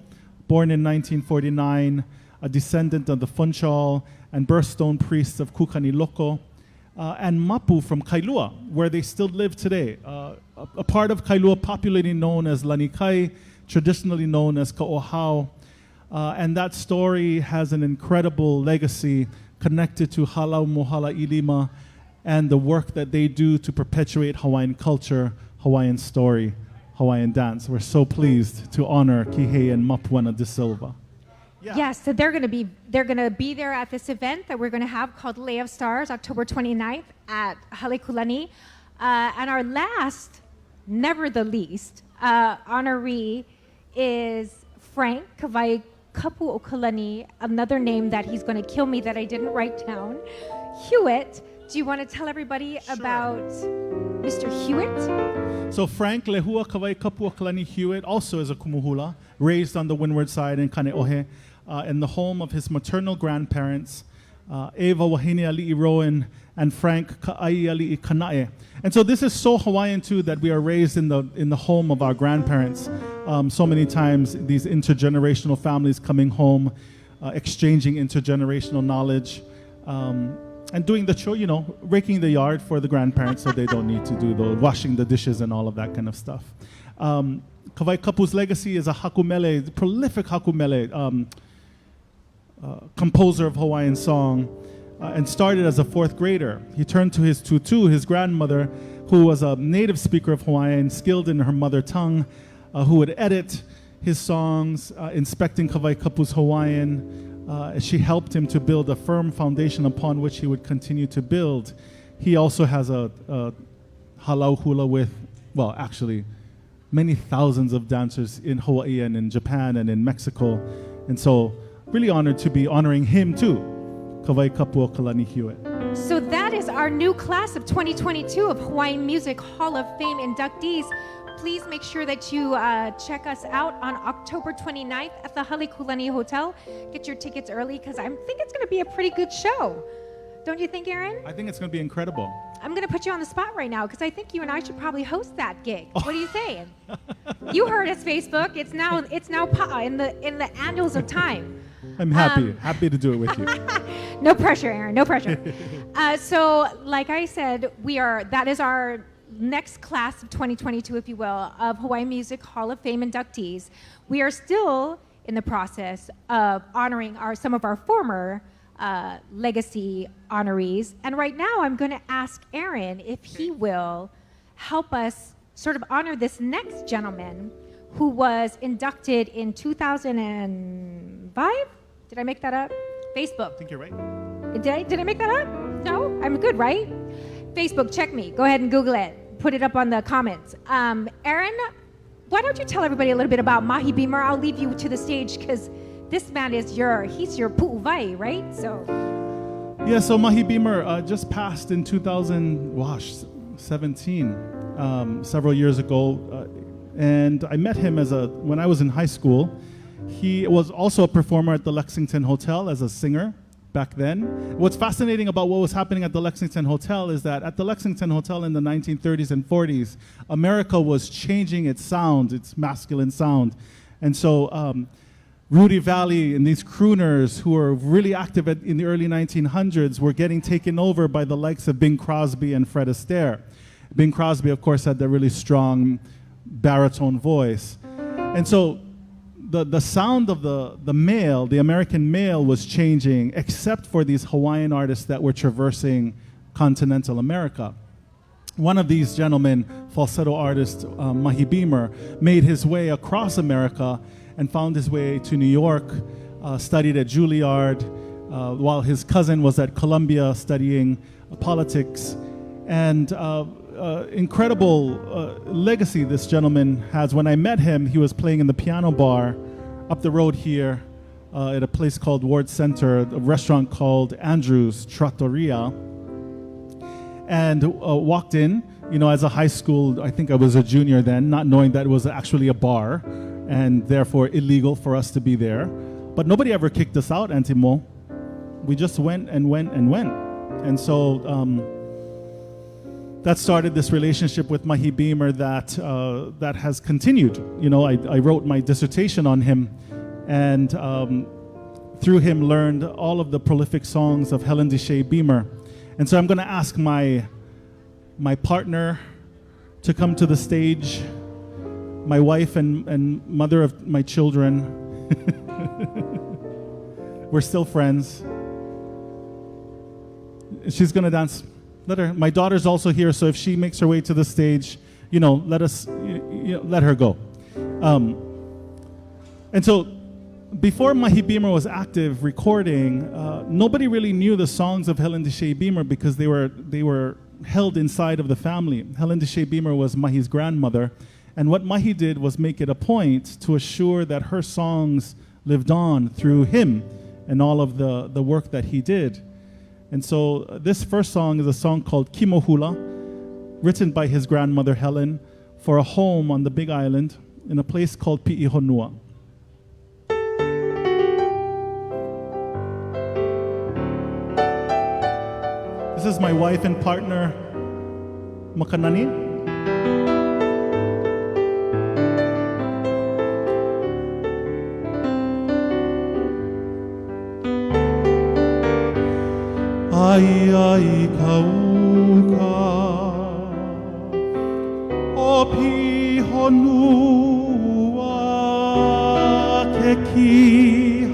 C: born in 1949, a descendant of the Funchal and birthstone priests of Kukaniloko, and Mapu from Kailua, where they still live today. A part of Kailua popularly known as Lanikai, traditionally known as Ka'ohao. And that story has an incredible legacy connected to Halau Mohala Ilima and the work that they do to perpetuate Hawaiian culture, Hawaiian story, Hawaiian dance. We're so pleased to honor Kihei and Mapuana de Silva.
B: Yeah. Yes, so they're going to be there at this event that we're going to have called Lay of Stars, October 29th at Halekulani. And our last, never the least, honoree is Frank Kawai Kapu Okalani, another name that he's going to kill me that I didn't write down. Hewitt, do you want to tell everybody about Mr. Hewitt?
C: So Frank Lehua Kawai Kapu Okalani Hewitt also is a kumuhula, raised on the windward side in Kane'ohe, in the home of his maternal grandparents, Eva Wahine Ali'i Rowan and Frank Ka'ai Ali'i Kana'e. And so this is so Hawaiian too, that we are raised in the home of our grandparents. So many times these intergenerational families coming home, exchanging intergenerational knowledge, and doing the raking the yard for the grandparents so they don't need to do the washing the dishes and all of that kind of stuff. Kawai Kapu's legacy is a hakumele, prolific hakumele, composer of Hawaiian song, and started as a 4th grader. He turned to his tutu, his grandmother, who was a native speaker of Hawaiian, skilled in her mother tongue, who would edit his songs, inspecting Kawai Kapu's Hawaiian. She helped him to build a firm foundation upon which he would continue to build. He also has a halau hula with, well, actually, many thousands of dancers in Hawaii and in Japan and in Mexico. And so, really honored to be honoring him too, Kawai Kapu Okalani Hewitt.
B: So that is our new class of 2022 of Hawaiian Music Hall of Fame inductees. Please make sure that you check us out on October 29th at the Halekulani Hotel. Get your tickets early because I think it's going to be a pretty good show. Don't you think, Aaron?
C: I think it's going to be incredible.
B: I'm going to put you on the spot right now because I think you and I should probably host that gig. What are you saying? You heard us, Facebook. It's now Pa'a in the annals of time.
C: I'm happy to do it with you.
B: No pressure, Aaron. No pressure. So, like I said, that is our next class of 2022, if you will, of Hawaii Music Hall of Fame inductees. We are still in the process of honoring some of our former legacy honorees. And right now, I'm going to ask Aaron if he will help us sort of honor this next gentleman who was inducted in 2005? Did I make that up? Facebook.
C: I think you're right.
B: Did I make that up? No? I'm good, right? Facebook, check me. Go ahead and Google it. Put it up on the comments. Aaron, why don't you tell everybody a little bit about Mahi Beamer? I'll leave you to the stage because this man is he's your pu'uvai, right? So
C: Yeah, so Mahi Beamer just passed in 2017, several years ago, and I met him when I was in high school. He was also a performer at the Lexington Hotel as a singer back then. What's fascinating about what was happening at the Lexington Hotel is that at the Lexington Hotel in the 1930s and 40s, America was changing its sound, its masculine sound. And so Rudy Valley and these crooners who were really active in the early 1900s were getting taken over by the likes of Bing Crosby and Fred Astaire. Bing Crosby, of course, had the really strong baritone voice. And so the sound of the male, the American male, was changing, except for these Hawaiian artists that were traversing continental America. One of these gentlemen, falsetto artist Mahi Beamer, made his way across America and found his way to New York, studied at Juilliard, while his cousin was at Columbia studying politics. And incredible legacy this gentleman has. When I met him, he was playing in the piano bar up the road here at a place called Ward Center, a restaurant called Andrew's Trattoria, and walked in, as a high school, I think I was a junior then, not knowing that it was actually a bar and therefore illegal for us to be there. But nobody ever kicked us out, Antimo. We just went and went and went. And so that started this relationship with Mahi Beamer that has continued. I wrote my dissertation on him, and through him learned all of the prolific songs of Helen Deshay Beamer. And so I'm going to ask my partner to come to the stage, my wife and mother of my children. We're still friends. She's going to dance. Let her. My daughter's also here, so if she makes her way to the stage, let her go. And so, before Mahi Beamer was active recording, nobody really knew the songs of Helen Deshay Beamer because they were held inside of the family. Helen Deshay Beamer was Mahi's grandmother, and what Mahi did was make it a point to assure that her songs lived on through him and all of the work that he did. And so this first song is a song called Kimohula, written by his grandmother Helen for a home on the Big Island in a place called Pi'ihonua. This is my wife and partner, Makanani.
A: Ai ai kauka o Pihonua ke ki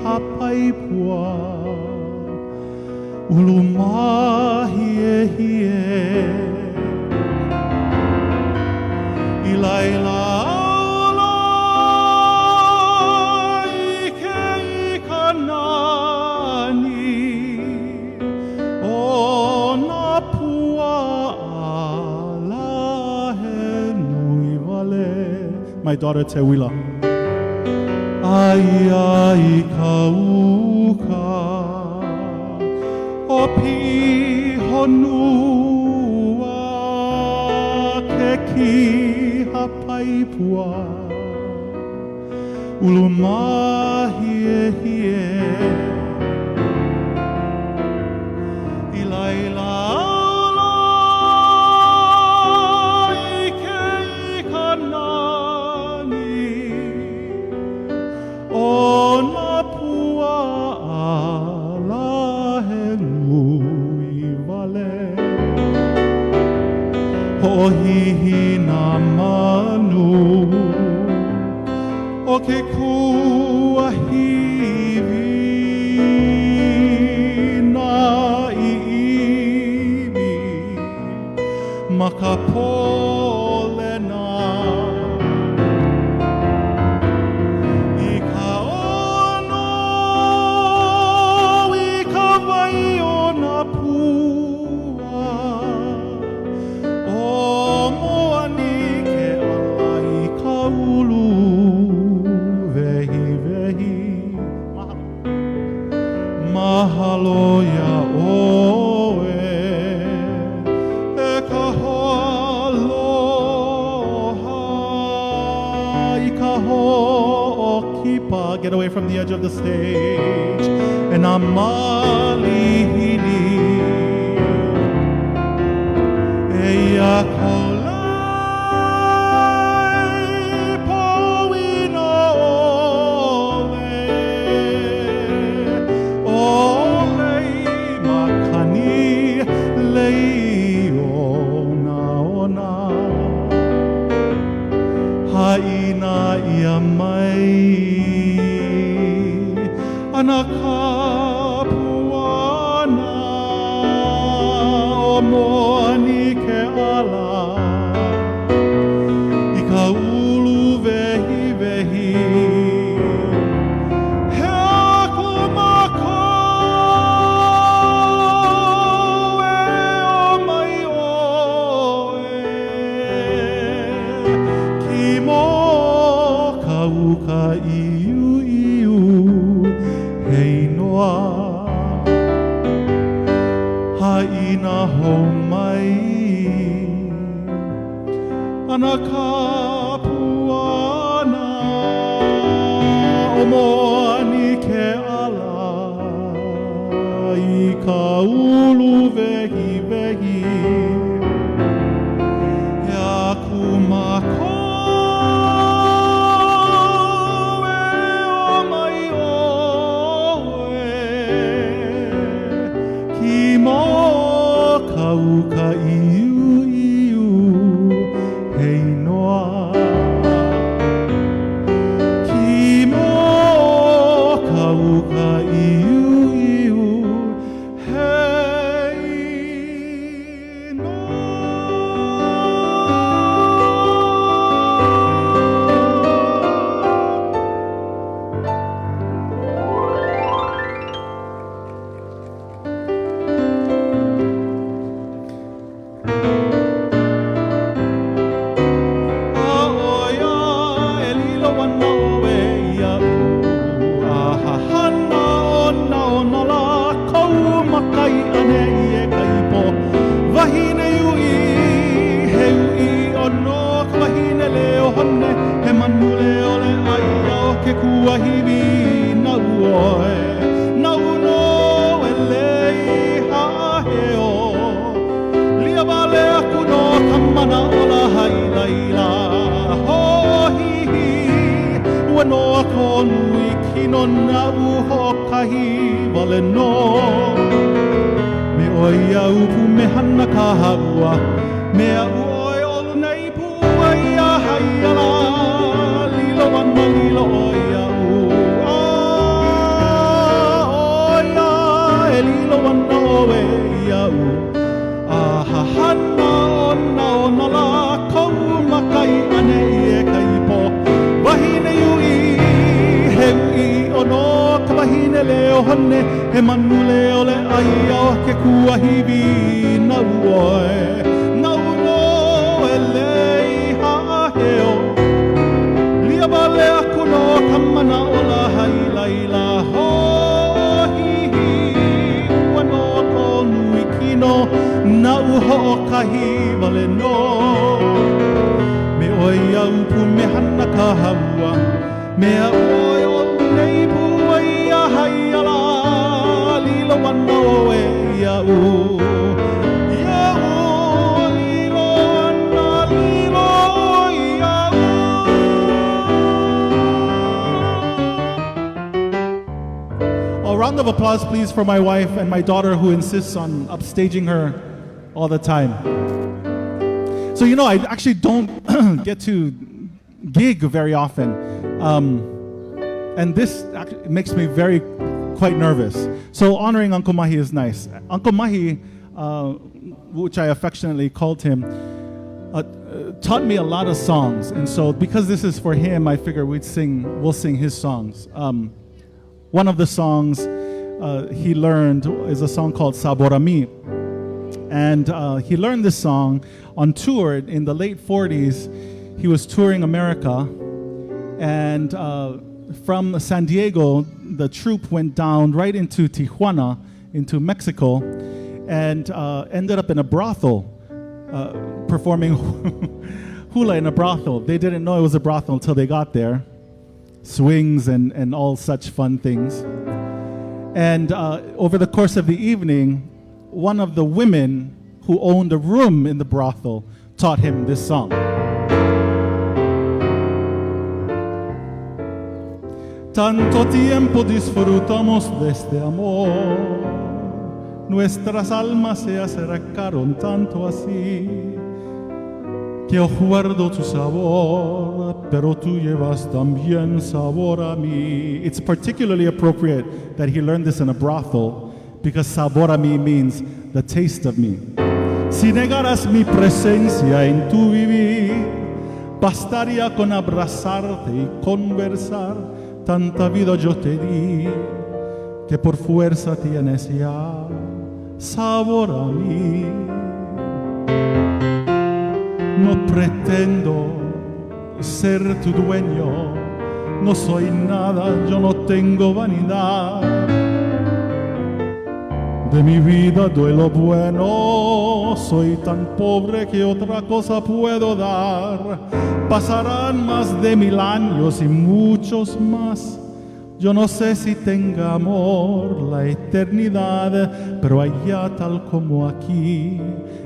A: hapaipua ulumahi e hie I laila aula I ke I kanani
C: my daughter Tewila.
A: Ai ai kauka o Pihonua ke ki hapaipua ulumahi e hie I laila Hihi na manu o ke kuahi
C: mahalo ya oe e ka aloha I ka hoʻokipa. Get away from the edge of the stage. And I'm malihini e ia kolai poino olei makani lei ona haina ia mai ana kapuana o moani ke ala I ka ulu vehi vehi he aku makou e o mai oe ki mo ka uka iu iu hei noa haina hou mai ana kapuana o moani ke ala I ka ulu vehi vehi e aku makou e o mai oe ki mo ka uka iu iu hei noa ki mo ka uka iu iu hei noa. Aoia e lilo wana oe ia ahahana ona la kou makai ane I e kaipo wahine ui he ui ono ka wahine leo hone he manu leo le aia o ke kuahiwi na uoe na uno e lei haaheo lia wale aku no kamana o la hailaila hohihi ua noa ko nui kino na uho kahi wale no me oi au pu me hana ka haua me au oi olu nei pu ai a haiala lilo wana lilo oi au oia e lilo wana oe iau ahahana ona la kou makai ane I e kaipo wahine ui he ui ono ka wahine leo hone he manu leo le aia o ke kuahiwi na uoe na uno e lei haaheo lia wale aku no kamana o la hailaila hohihi ua no ko nui kino na uho o kahi wale no me oi au pu me hana ka haua me a oi o nei pu ai a haiala lilo wana oe iau lilo wana lilo iau. A round of applause please for my wife and my daughter who insists on upstaging her all the time. So you know, I actually don't get to gig very often, and this actually makes me quite nervous. So honoring Uncle Mahi is nice. Uncle Mahi, which I affectionately called him, taught me a lot of songs, and so because this is for him, I figure we'll sing his songs. One of the songs he learned is a song called Saborami. And he learned this song on tour in the late 40s. He was touring America, and from San Diego, the troupe went down right into Tijuana, into Mexico, and ended up in a brothel, performing hula in a brothel. They didn't know it was a brothel until they got there. Swings and all such fun things. And over the course of the evening, one of the women who owned a room in the brothel taught him this song. Tanto tiempo disfrutamos de este amor, nuestras almas se acercaron tanto así, que yo guardo tu sabor, pero tú llevas también sabor a mí. It's particularly appropriate that he learned this in a brothel, because sabor a mí means the taste of me. Si negaras mi presencia en tu vivir, bastaría con abrazarte y conversar. Tanta vida yo te di, que por fuerza tienes ya sabor a mí. No pretendo ser tu dueño, no soy nada, yo no tengo vanidad. De mi vida doy lo bueno, soy tan pobre que otra cosa puedo dar. Pasarán más de 1000 años y muchos más. Yo no sé si tenga amor la eternidad, pero allá tal como aquí,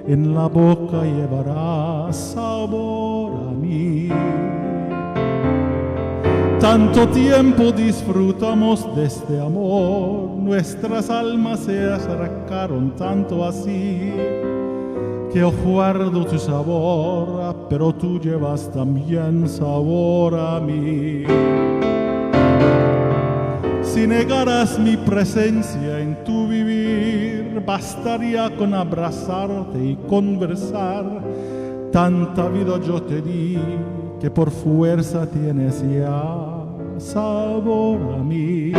C: en la boca llevará sabor a mí. Tanto tiempo disfrutamos de este amor, nuestras almas se acercaron tanto así, que yo guardo tu sabor, pero tú llevas también sabor a mí. Si negaras mi presencia en tu vivir, bastaría con abrazarte y conversar. Tanta vida yo te di, que por fuerza tienes ya sabor a mí.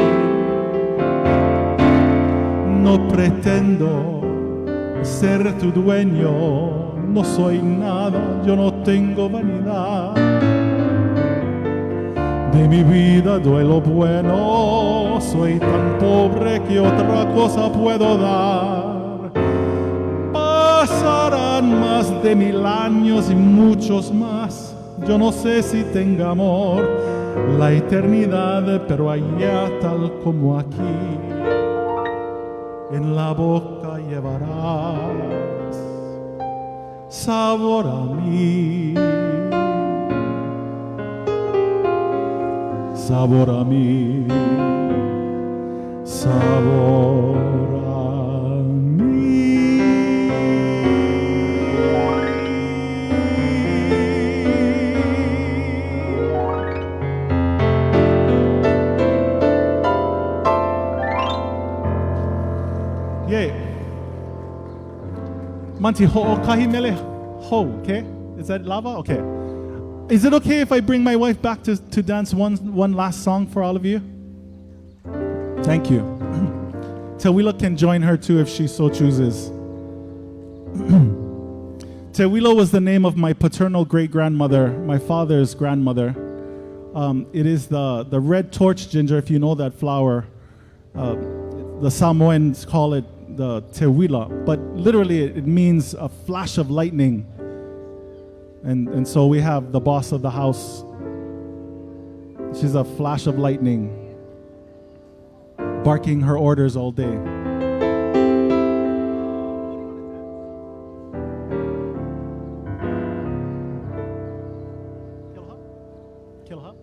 C: No pretendo ser tu dueño, no soy nada, yo no tengo vanidad. De mi vida doy lo bueno, soy tan pobre que otra cosa puedo dar. Pasarán más de 1000 años y muchos más. Yo no sé si tenga amor la eternidad, pero allá tal como aquí, en la boca llevarás sabor a mí. Sabor a mí, sabor a mí. Yay. Manti ho kahimele ho, okay? Is that lava? Okay. Is it okay if I bring my wife back to dance one last song for all of you? Thank you. Tewila can join her too if she so chooses. Tewila was the name of my paternal great-grandmother, my father's grandmother. It is the red torch ginger, if you know that flower. The Samoans call it the Tewila, but literally it means a flash of lightning. And so we have the boss of the house. She's a flash of lightning, barking her orders all day. Kill her.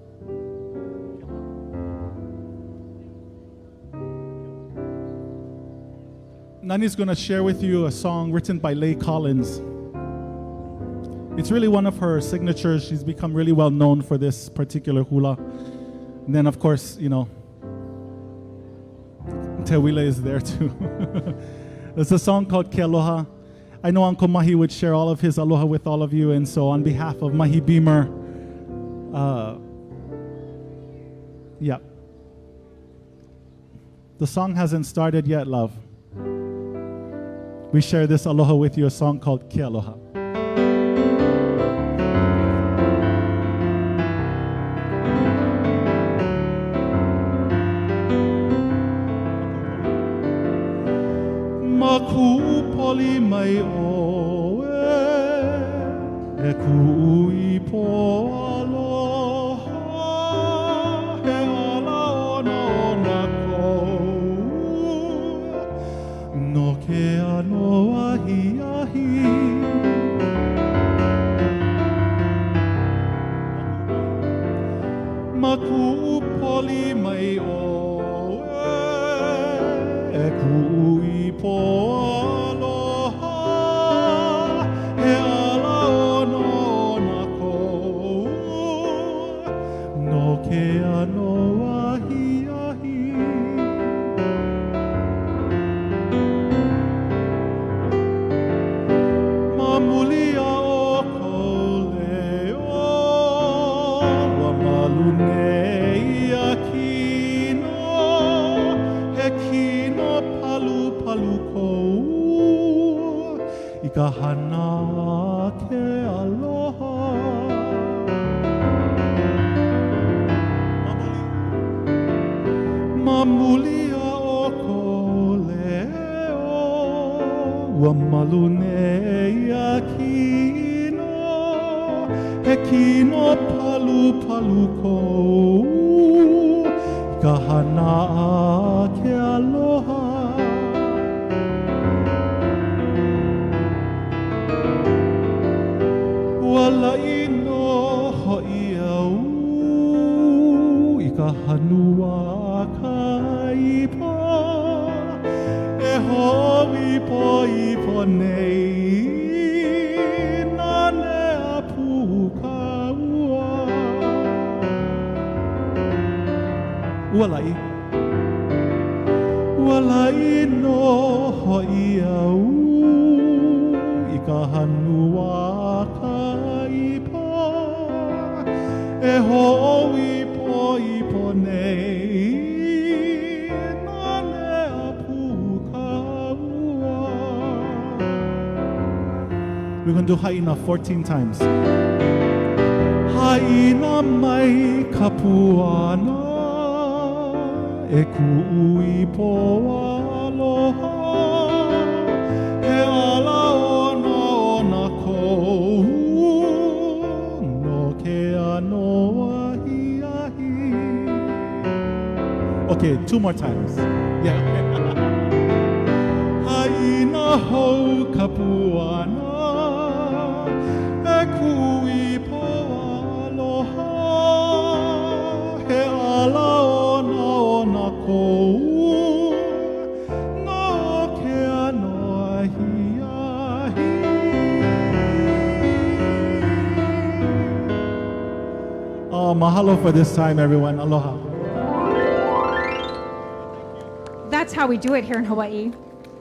C: Nani's going to share with you a song written by Leigh Collins. It's really one of her signatures. She's become really well known for this particular hula. And then, of course, you know, Tewila is there too. There's a song called Ke Aloha. I know Uncle Mahi would share all of his aloha with all of you, and so on behalf of Mahi Beamer, yeah. The song hasn't started yet, love. We share this aloha with you, a song called Ke Aloha. Makupoli mai oe e kui po aloha he ala ona ona kou no ke ano ahi ahi Makupoli mai oe e kui po aloha he ala ona ona kou no ke ano ahi ahi Mamuli a o kou leo wa malu nei a kino he kino palu palu kou I ka hana ke aloha Mamuli a o kou leo wa malu nei a kino he kino palu palu kou ka hana ke aloha Walai no ho'i au I ka hanua ka ipo E ho'i po ipo nei Nane a puka ua Walai Walai no ho'i au I ka hanua ka ipo E ho'i po ipo nei Nane a puka ua We're going to do Haina 14 times. Haina mai ka puana E ku'ui po aloha E ala ona ona kou No ke ano ahi ahi Okay, 2 more times. Yeah. Haina hou ka puana E ku'ui po aloha He ala ona ona kou No ke ano ahi ahi Oh, mahalo for this time, everyone. Aloha.
B: That's how we do it here in Hawaii.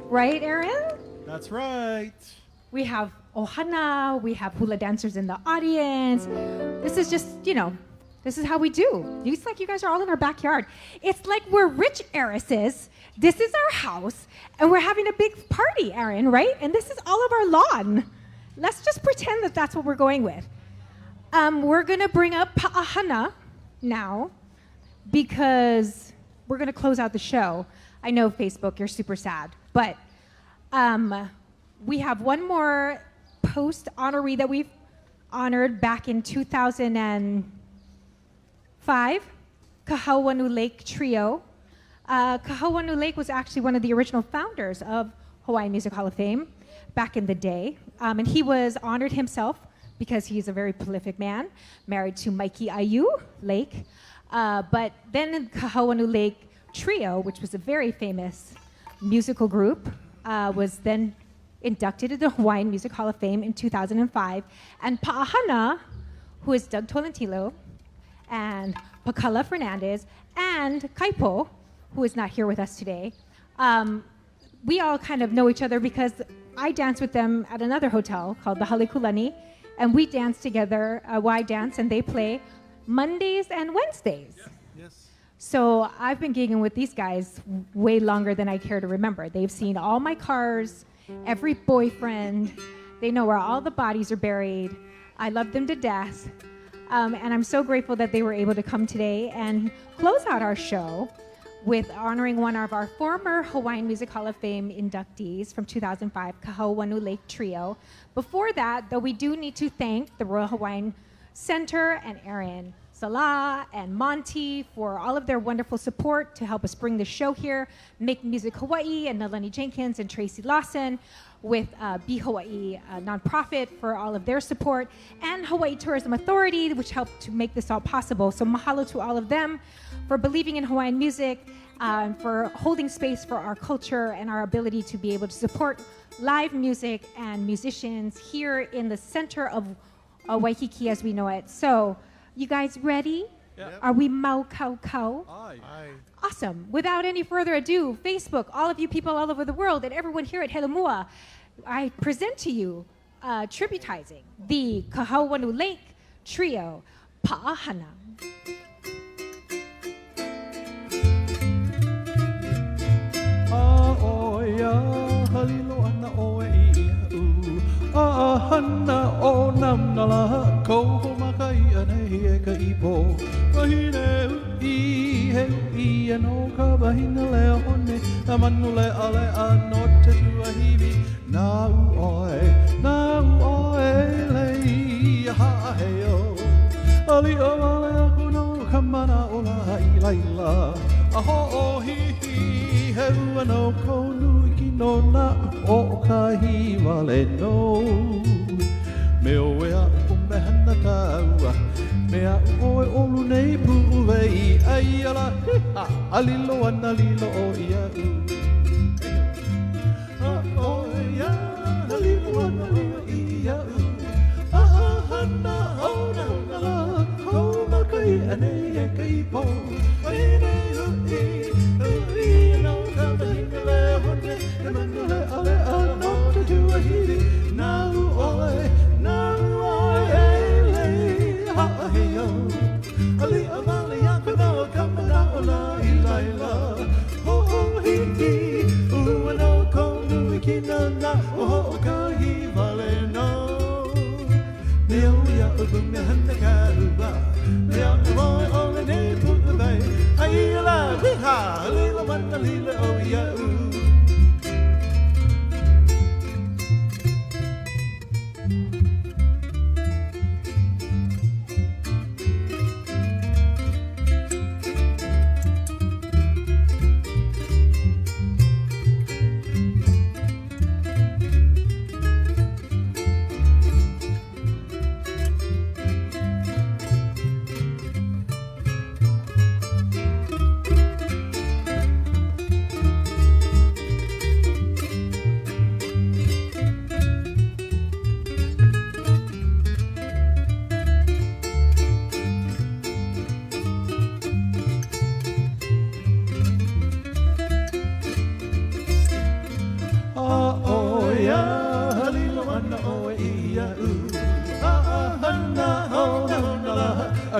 B: Right, Aaron?
C: That's right.
B: We have ohana, we have hula dancers in the audience. This is just, this is how we do. It's like you guys are all in our backyard. It's like we're rich heiresses. This is our house, and we're having a big party, Aaron, right? And this is all of our lawn. Let's just pretend that that's what we're going with. We're going to bring up Paʻahana now because we're going to close out the show. I know, Facebook, you're super sad, but we have one more post honoree that we've honored back in 2005, Kahuanu Lake Trio. Kahuanu Lake was actually one of the original founders of Hawaiian Music Hall of Fame back in the day, and he was honored himself because he's a very prolific man, married to Mahi Lake. But then Kahuanu Lake Trio, which was a very famous musical group, was then inducted into the Hawaiian Music Hall of Fame in 2005. And Paʻahana, who is Doug Tolentino, and Pakala Fernandez, and Kaipo, who is not here with us today, we all kind of know each other because I dance with them at another hotel called the Halekulani, and we dance together, I dance, and they play Mondays and Wednesdays.
C: Yes.
B: So I've been gigging with these guys way longer than I care to remember. They've seen all my cars, every boyfriend. They know where all the bodies are buried. I love them to death. And I'm so grateful that they were able to come today and close out our show with honoring one of our former Hawaiian Music Hall of Fame inductees from 2005, Kahauanu Lake Trio. Before that, though, we do need to thank the Royal Hawaiian Center and Aaron Sala and Monty for all of their wonderful support to help us bring the show here. Make Music Hawaii and Nalani Jenkins and Tracy Lawson with Be Hawaii nonprofit for all of their support, and Hawaii Tourism Authority, which helped to make this all possible. So mahalo to all of them for believing in Hawaiian music, and for holding space for our culture and our ability to be able to support live music and musicians here in the center of Waikiki as we know it. So, you guys ready?
A: Yep.
B: Are we mau kau kau?
A: Aye.
B: Awesome. Without any further ado, Facebook, all of you people all over the world, and everyone here at Helumoa, I present to you tributizing the Kahuanu Lake Trio, Paʻahana.
A: Halilo ana o e ia Paʻahana o nam nala Koho makai anei e ka ipo Wahine ui he ui ano ka wahina lea hone Na manu le ale ano te tuahiwi Na u oe lei ha heo Ali o ale aku no kamana o la i laila Aho o hi hi heu ano konu no na o ka hiwale no me o ea o me hana kaua me a o e olu nei puwei ai ala alilo ana lilo o ia o ia alilo ana lilo ia hana o na la ko makai ane e kai po ai nei ui no ka mahinga le hone Manule ale ano te tuahiri Nau oi lei ha heo Ali amali aku no kamana o la I laila Ho ho hi hi Ua no konu ikina na O ho ka hi vale no Neo ia upu me hana kaua Neo oi ole ne pu'ubai Ai ala wiha Lila mana lila o ia u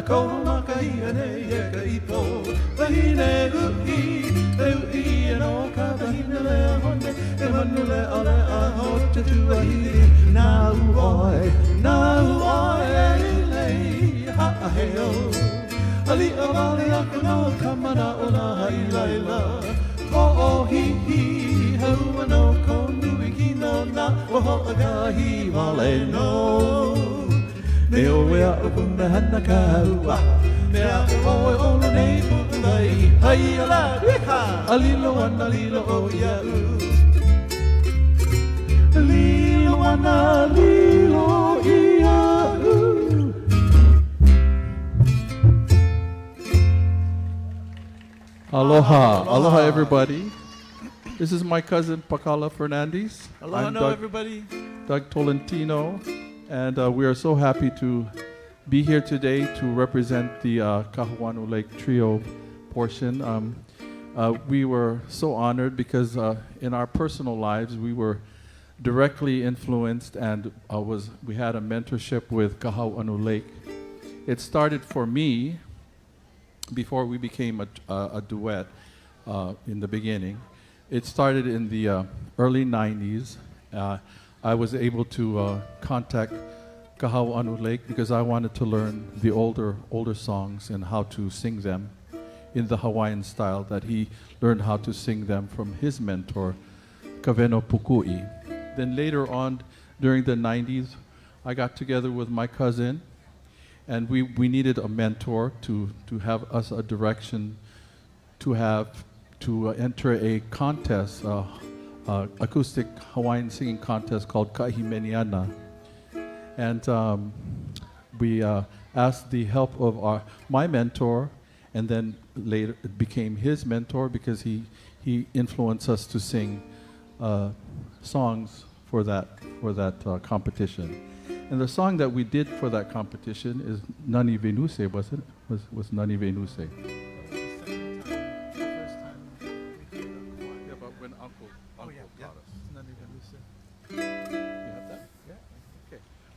A: Ko makai ane e ka ipo Wahine ui ano ka wahine le hone E manu le ale a ho te tuahiri Nau oi lei ha heo Ali a wale aku no kamana o na hai laila Ko o hi hi hau ano konu I kino na O ho agahi wale no Me o wea upu me hana kaua Me a oe olo nei pu'uwai Hai ala wiha Alilo ana lilo o iau Lilo ana lilo iau
E: Aloha everybody. This is my cousin Pakala Fernandez.
A: Aloha no everybody
E: Doug Tolentino. And we are so happy to be here today to represent the Kahuanu Lake Trio portion. We were so honored because in our personal lives we were directly influenced and we had a mentorship with Kahauanu Lake. It started for me before we became a duet in the beginning. It started in the early 90s. I was able to contact Kahauanu Lake because I wanted to learn the older songs and how to sing them in the Hawaiian style that he learned how to sing them from his mentor, Kaweno Pukui. Then later on, during the 90s, I got together with my cousin, and we needed a mentor to have us a direction to enter a contest, acoustic Hawaiian singing contest called Kahimeniana. And we asked the help of my mentor, and then later it became his mentor because he influenced us to sing songs for that competition. And the song that we did for that competition is Nani Venuse, wasn't it? Was Nani Venuse.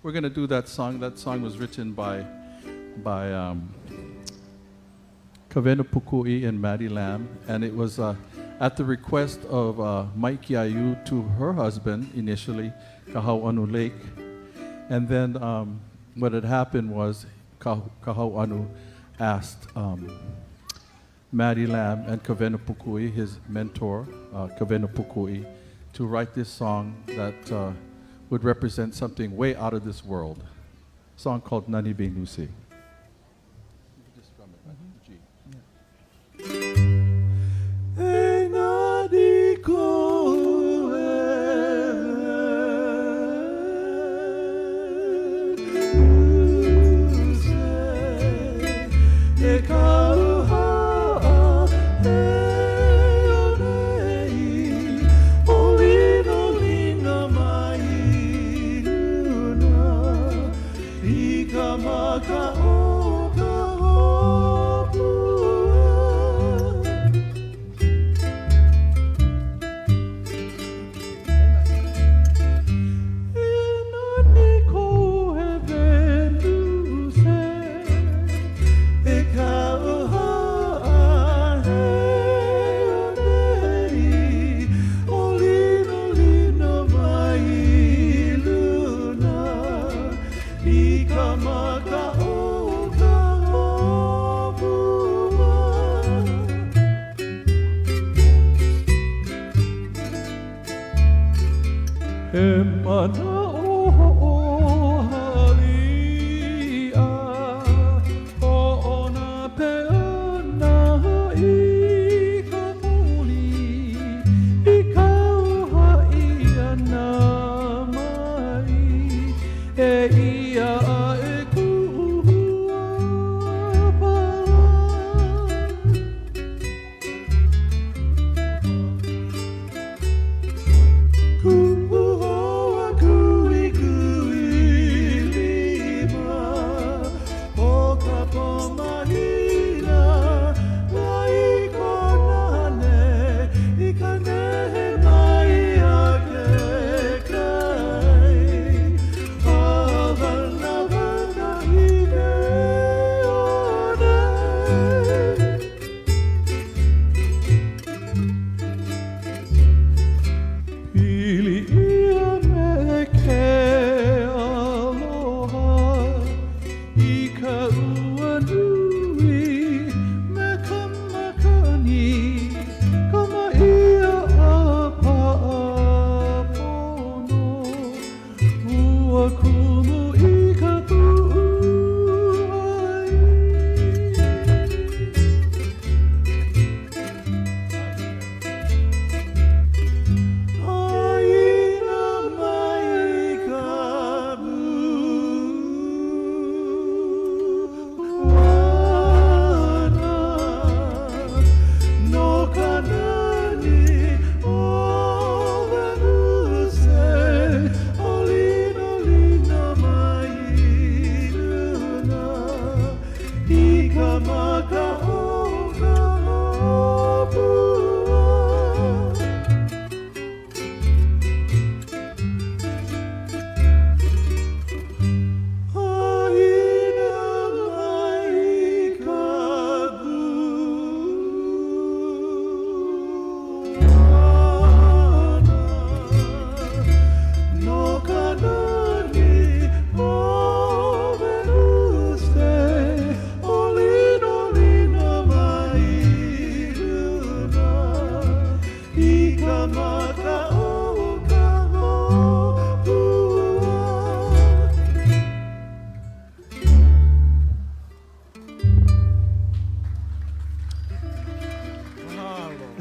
E: We're going to do that song. That song was written by Kaweno Pukui and Maddie Lamb, and it was at the request of Mike Yayu to her husband initially, Kahauanu Lake. And then what had happened was Kahauanu asked Maddie Lamb and Kaweno Pukui, his mentor, Kaweno Pukui, to write this song that would represent something way out of this world. A song called Nani Venuse. You can just strum it, right? G.
A: Hey, Nani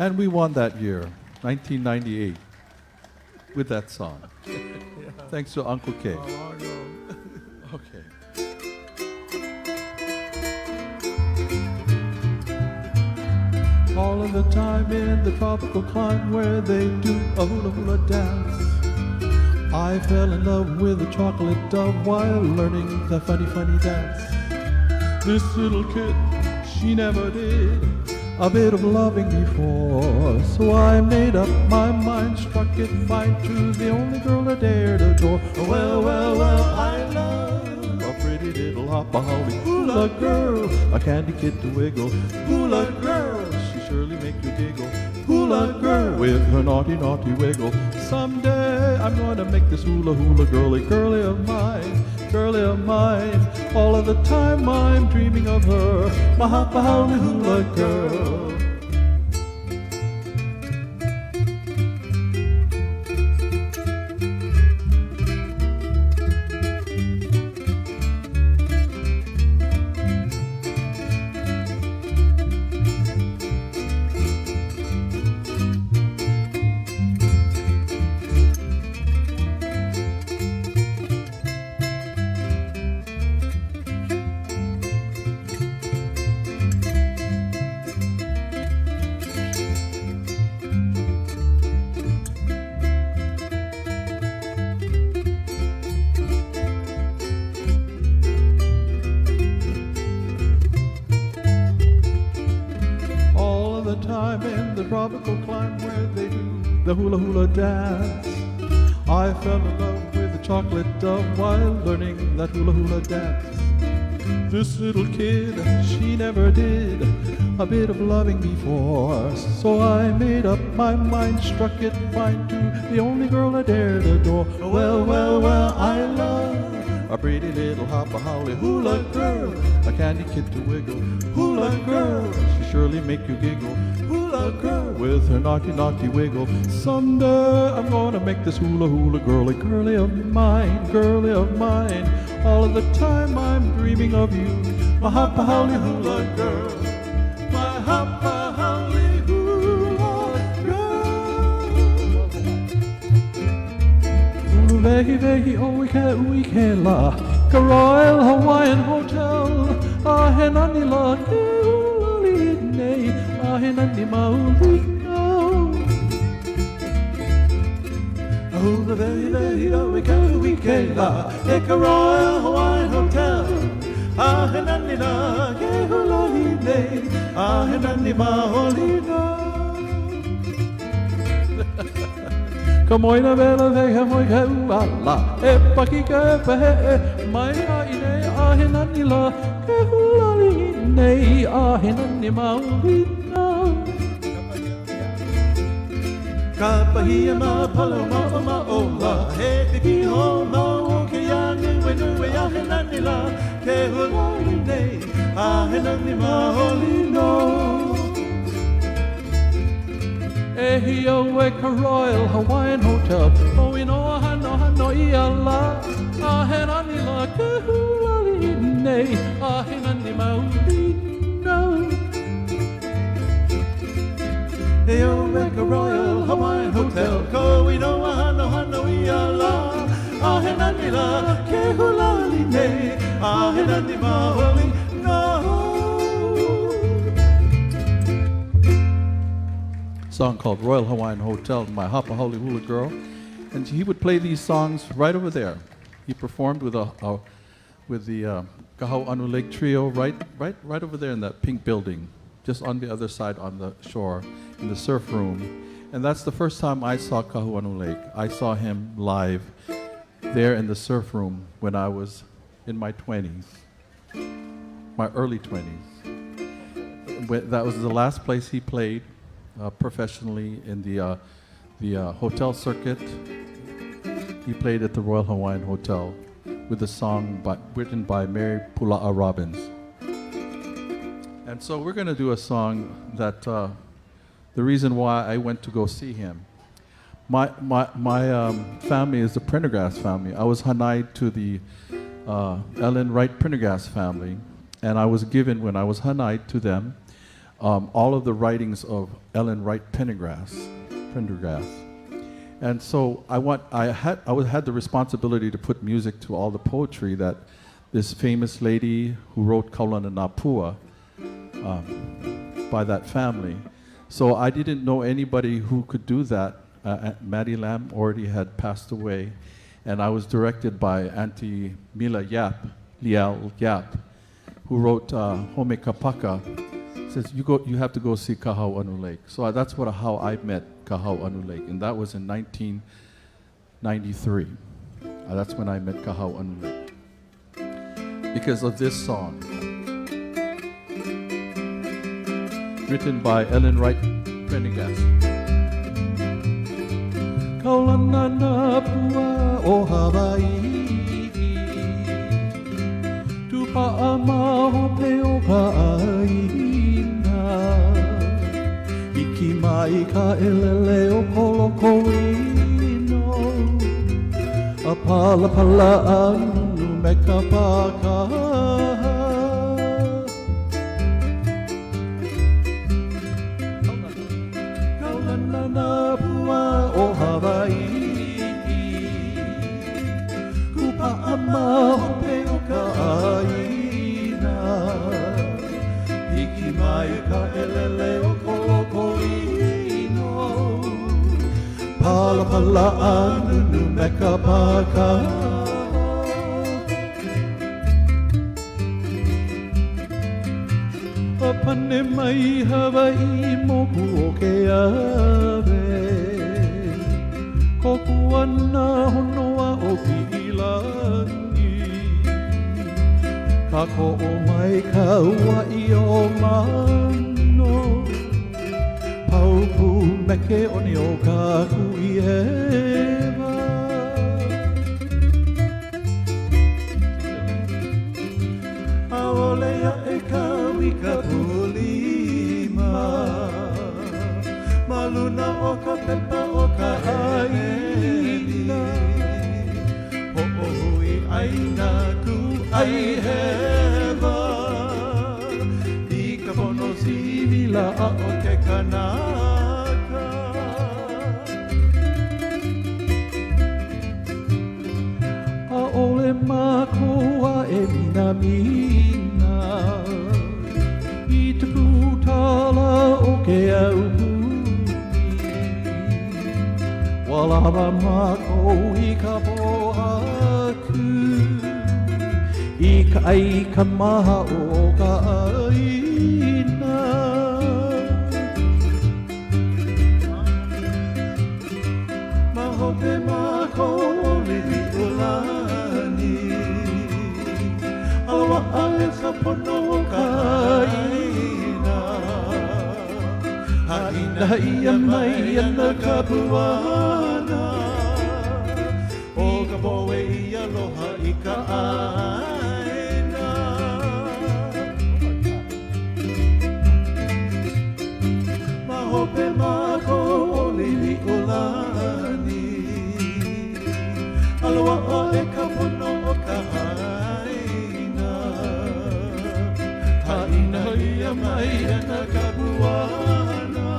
E: And we won that year, 1998, with that song. Thanks to Uncle K. Okay. All of the time in the tropical clime where they do a hula hula dance, I fell in love with a chocolate dove while learning the funny, funny dance. This little kid, she never did a bit of loving before, so I made up my mind, struck it fine to the only girl I dared adore. Well, well, well, I love a pretty little hoppa-holly hula girl, a candy kid to wiggle. Hula girl, she surely make you giggle. Hula girl with her naughty, naughty wiggle. Someday I'm gonna make this hula hula girly, girly of mine, girly of mine. All of the time I'm dreaming of her, my hoppa-holly hula girl. Tropical clime where they do the hula hula dance, I fell in love with a chocolate dove while learning that hula hula dance. This little kid, she never did a bit of loving before, so I made up my mind, struck it fine to the only girl I dared adore. Well, well, well, I love a pretty little hoppa-holly hula girl, a candy kid to wiggle. Hula girl, she surely make you giggle. Hula girl with her naughty, naughty wiggle. Someday I'm gonna make this hula hula girl a girly of mine, girly of mine. All of the time I'm dreaming of you, my hoppa-holly hula girl, my hoppa-holly hula girl. Vehi vehi oike la, ka Royal Hawaiian Hotel, ahenani la ke hulali nei, ahenani maulino. Oh, the very oike la, ka Royal Hawaiian Hotel, ahenani la ke hulali nei, ahenani maulino. Kamoina vela veha moika uala, e pakika e pehe, mai haine ahenani la, ke hulali nei, ahenani maulina. Kapahia ma paloma ma ola, he piki ho ma o ke yani wenue ahenani la, ke hulali nei, ahenani maulino. Ehio e ka Royal Hawaiian Hotel, o inoa hano ia la, ahenani la ke hulali nei, ahenani maulino. Ehio e ka Royal Hawaiian Hotel, ko inoa hano ia la, ahenani la ke hulali nei, ahenani maulino. Song called Royal Hawaiian Hotel, my hoppa-holly hula girl, and he would play these songs right over there. He performed with the Kahauanu Lake Trio right over there in that pink building, just on the other side on the shore, in the surf room. And that's the first time I saw Kahuanu Lake. I saw him live there in the surf room when I was in my 20s, my early 20s. That was the last place he played professionally in the hotel circuit. He played at the Royal Hawaiian Hotel with a song written by Mary Pula'a Robbins. And so we're going to do a song that the reason why I went to go see him My family is the Prendergast family. I was hanai to the Ellen Wright Prendergast family, and I was given, when I was hanai to them, all of the writings of Ellen Wright Prendergast. And so I had the responsibility to put music to all the poetry that this famous lady who wrote Kaulana Napua by that family. So I didn't know anybody who could do that. Maddie Lamb already had passed away, and I was directed by Auntie Mila Lial Yap, who wrote Home Kapaka. Says you have to go see Kahauanu Lake. So that's how I met Kahauanu Lake, and that was in 1993. That's when I met Kahauanu Lake, because of this song, written by Ellen Wright Prendergast.
A: Kaulana Napua o Hawaii, tu paʻamaho pe o Pa'ahana, iki mai ka elele o Kolokoino, a palapala anu me ka paka. Kaulana Napua o Hawaii, ku paʻamaho pe o Ka'aina, iki mai ka elele o Kolokoino, palapala anu me ka paka. Pane mai Hawaii moku o ke ave, koku ana honoa o Pi'ilangi, ka ko'o mai ka ua'i o mano, paupu me ke oni o ka kui hewa. Aole ia e ka wika pulima, maluna o ka pepa o ka haina, ho'ohui aina ku ai hewa, i ka pono simila a o ke kanaka. Aole makoa e mina i te pūtala o ke auhuni, walava mako i ka pohaku, i ka ai ka maha o ka aina. Mahope mako o liwi ulani, awa ale sa pono o ka aina, haina ia mai ana ka puana, o ka poe i aloha i ka aina. Mahope mako o liwi ulani, aloha ole ka pono o ka aina, haina ia mai ana ka puana,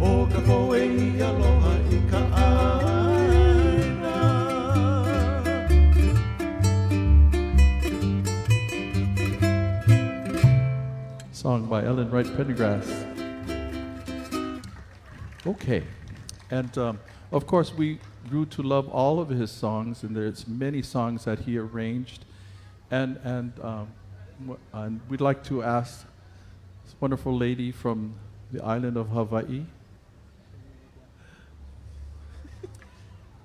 A: o ka poe i aloha i ka aina.
E: Song by Ellen Wright Prendergast. Okay, and of course we grew to love all of his songs, and there's many songs that he arranged, and we'd like to ask this wonderful lady from the island of Hawaii,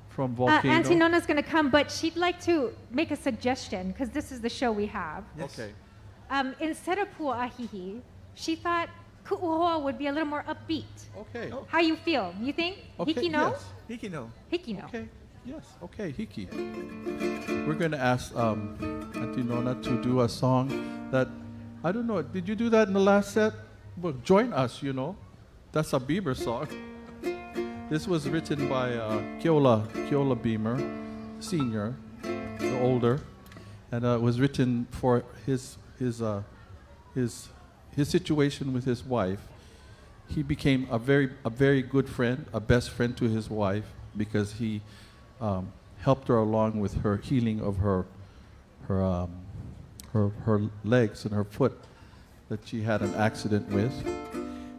E: from Volcano.
B: Auntie Nona's going to come, but she'd like to make a suggestion, because this is the show we have.
E: Yes. Okay.
B: Instead of Pu'ahihi, she thought Ku'uhoa would be a little more upbeat.
E: Okay.
B: How you feel? You think?
E: Okay,
B: Hiki no?
E: yes.
A: Hiki no.
B: Hiki no.
E: Okay. Yes. Okay. Hiki. We're going to ask Auntie Nona to do a song that, I don't know, did you do that in the last set? Well, join us, you know. That's a Beamer song. This was written by Keola Beamer, Senior, the older, and it was written for his situation with his wife. He became a very good friend, a best friend to his wife, because he helped her along with her healing of her legs and her foot that she had an accident with.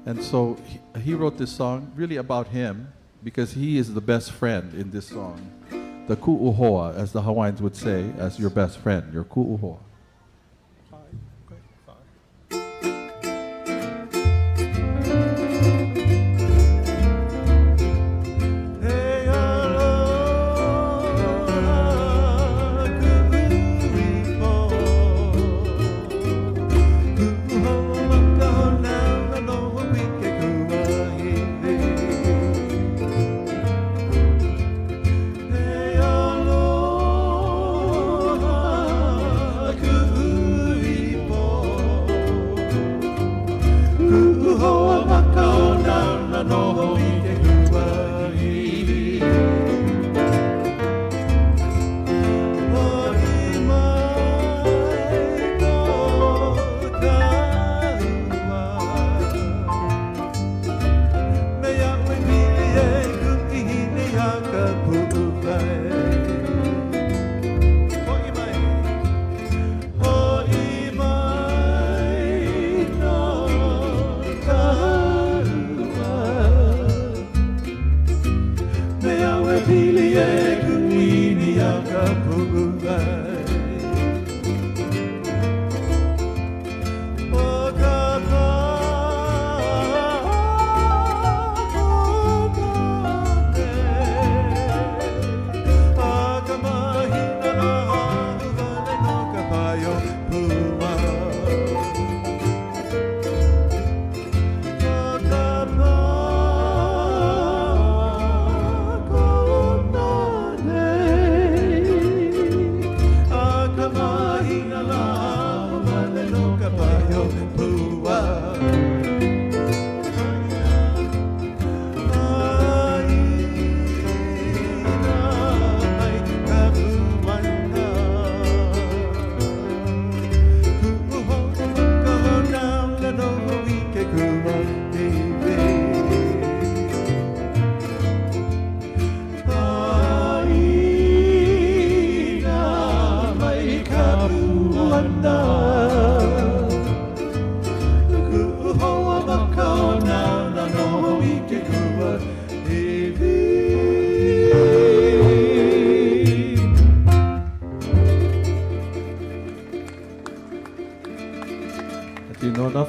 E: And so he wrote this song really about him, because he is the best friend in this song. The ku'uhoa, as the Hawaiians would say, as your best friend, your ku'uhoa.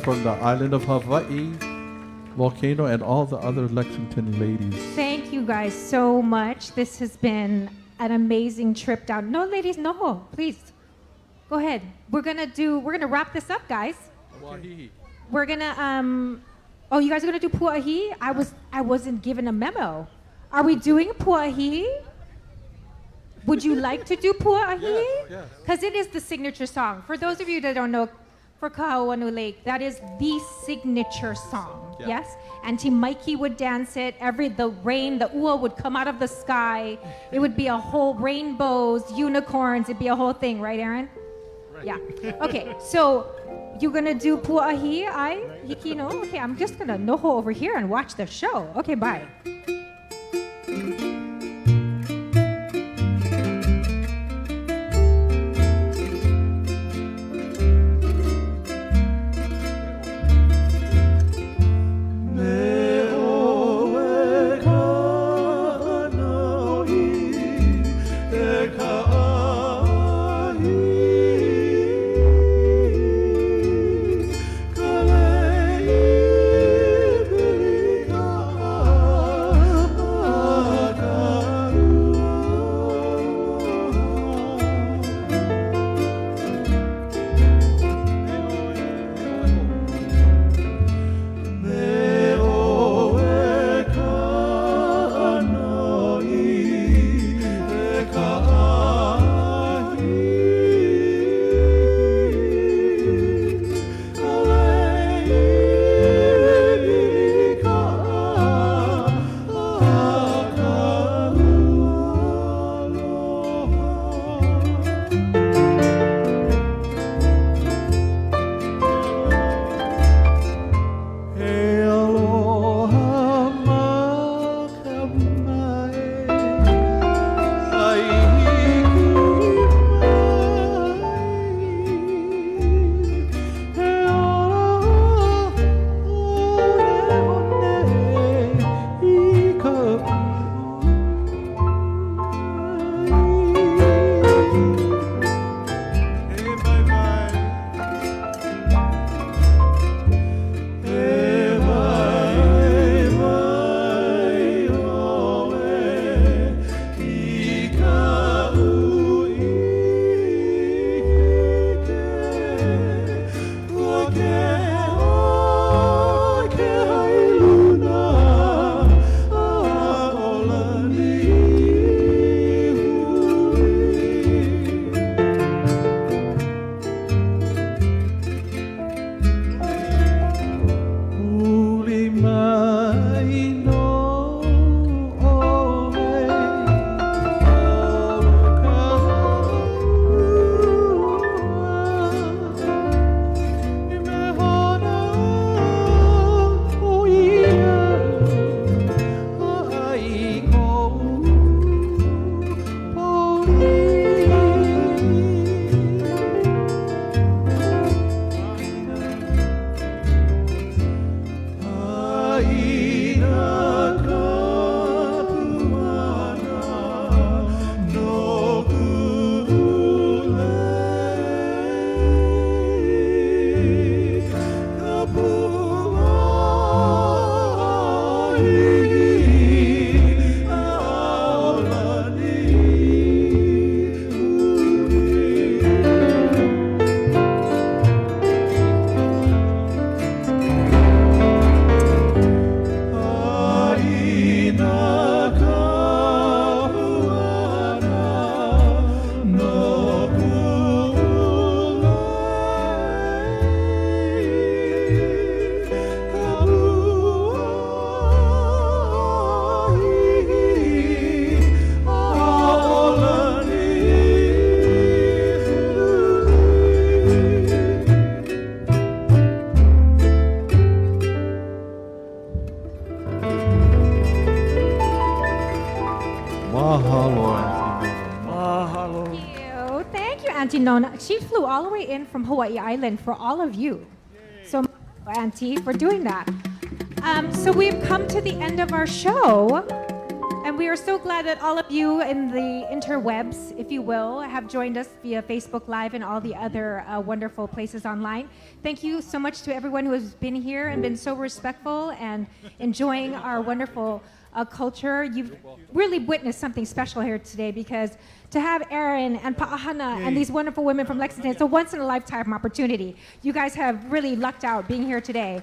E: From the island of Hawaii, volcano, and all the other Lexington ladies.
B: Thank you guys so much. This has been an amazing trip down. No, ladies, no, please. Go ahead. We're gonna wrap this up, guys.
E: Hawaii.
B: We're gonna oh, you guys are gonna do puahi? I wasn't given a memo. Are we doing puahi? Would you like to do puahi?
E: Yes.
B: Because it is the signature song. For those of you that don't know, for Kahauanu Lake, that is the signature song.
E: Yeah.
B: Yes? Auntie Mikey would dance it. The rain, the ua would come out of the sky. It would be a whole rainbows, unicorns. It'd be a whole thing, right, Aaron? Right. Yeah. Okay, so you're gonna do puahi, hikino? Okay, I'm just gonna noho over here and watch the show. Okay, bye.
E: Mahalo, Auntie Nona.
A: Mahalo.
B: Thank you, Auntie Nona. She flew all the way in from Hawaii Island for all of you. So, Auntie, for doing that. So we've come to the end of our show, and we are so glad that all of you in the interwebs, if you will, have joined us via Facebook Live and all the other wonderful places online. Thank you so much to everyone who has been here and been so respectful and enjoying our wonderful culture. You've really witnessed something special here today, because to have Aaron and Paʻahana and these wonderful women from Lexington, it's a once-in-a-lifetime opportunity. You guys have really lucked out being here today.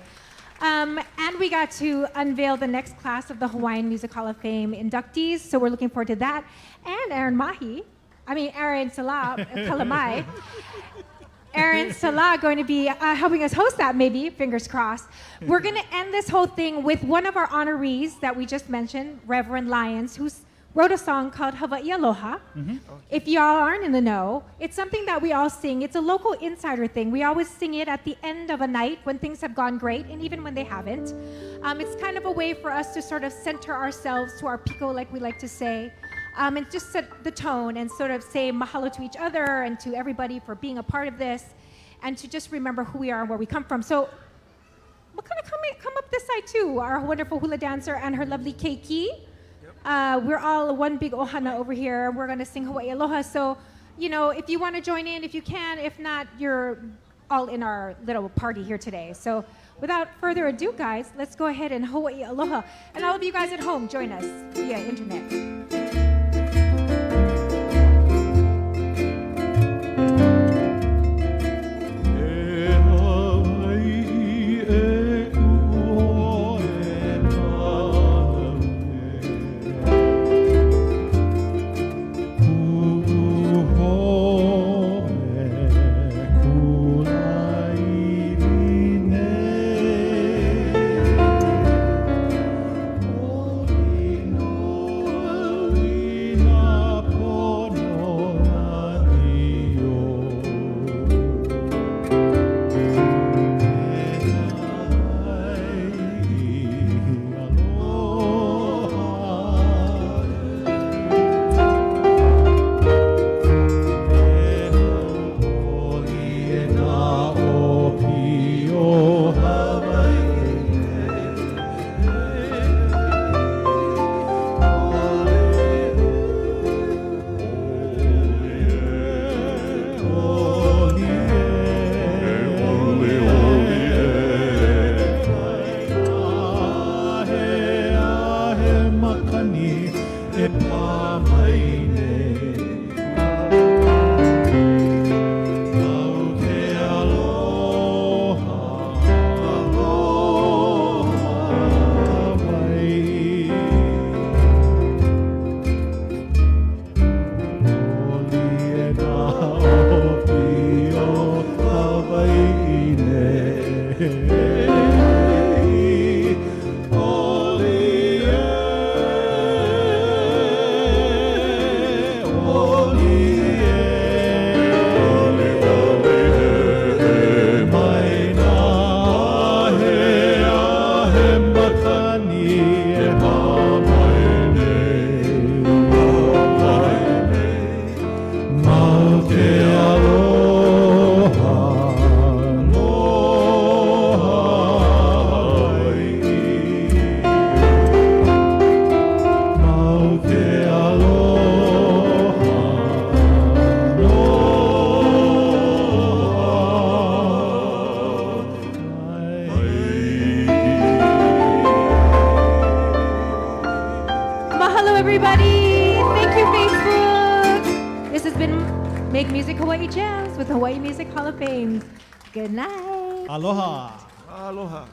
B: And we got to unveil the next class of the Hawaiian Music Hall of Fame inductees, so we're looking forward to that. And Aaron Sala, Kalamai. Aaron Sala going to be helping us host that, maybe, fingers crossed. We're going to end this whole thing with one of our honorees that we just mentioned, Reverend Lyons, who wrote a song called Hawaii Aloha. If y'all aren't in the know, it's something that we all sing. It's a local insider thing. We always sing it at the end of a night when things have gone great, and even when they haven't. It's kind of a way for us to sort of center ourselves to our piko, like we like to say. And just set the tone and sort of say mahalo to each other and to everybody for being a part of this, and to just remember who we are and where we come from. So we're going to come up this side too, our wonderful hula dancer and her lovely keiki. We're all one big ohana over here. We're going to sing Hawaii Aloha. So, if you want to join in, if you can. If not, you're all in our little party here today. So without further ado, guys, let's go ahead and Hawaii Aloha. And all of you guys at home, join us via internet. Make Music Hawaii Jams with Hawaii Music Hall of Fame. Good night.
C: Aloha.
A: Aloha.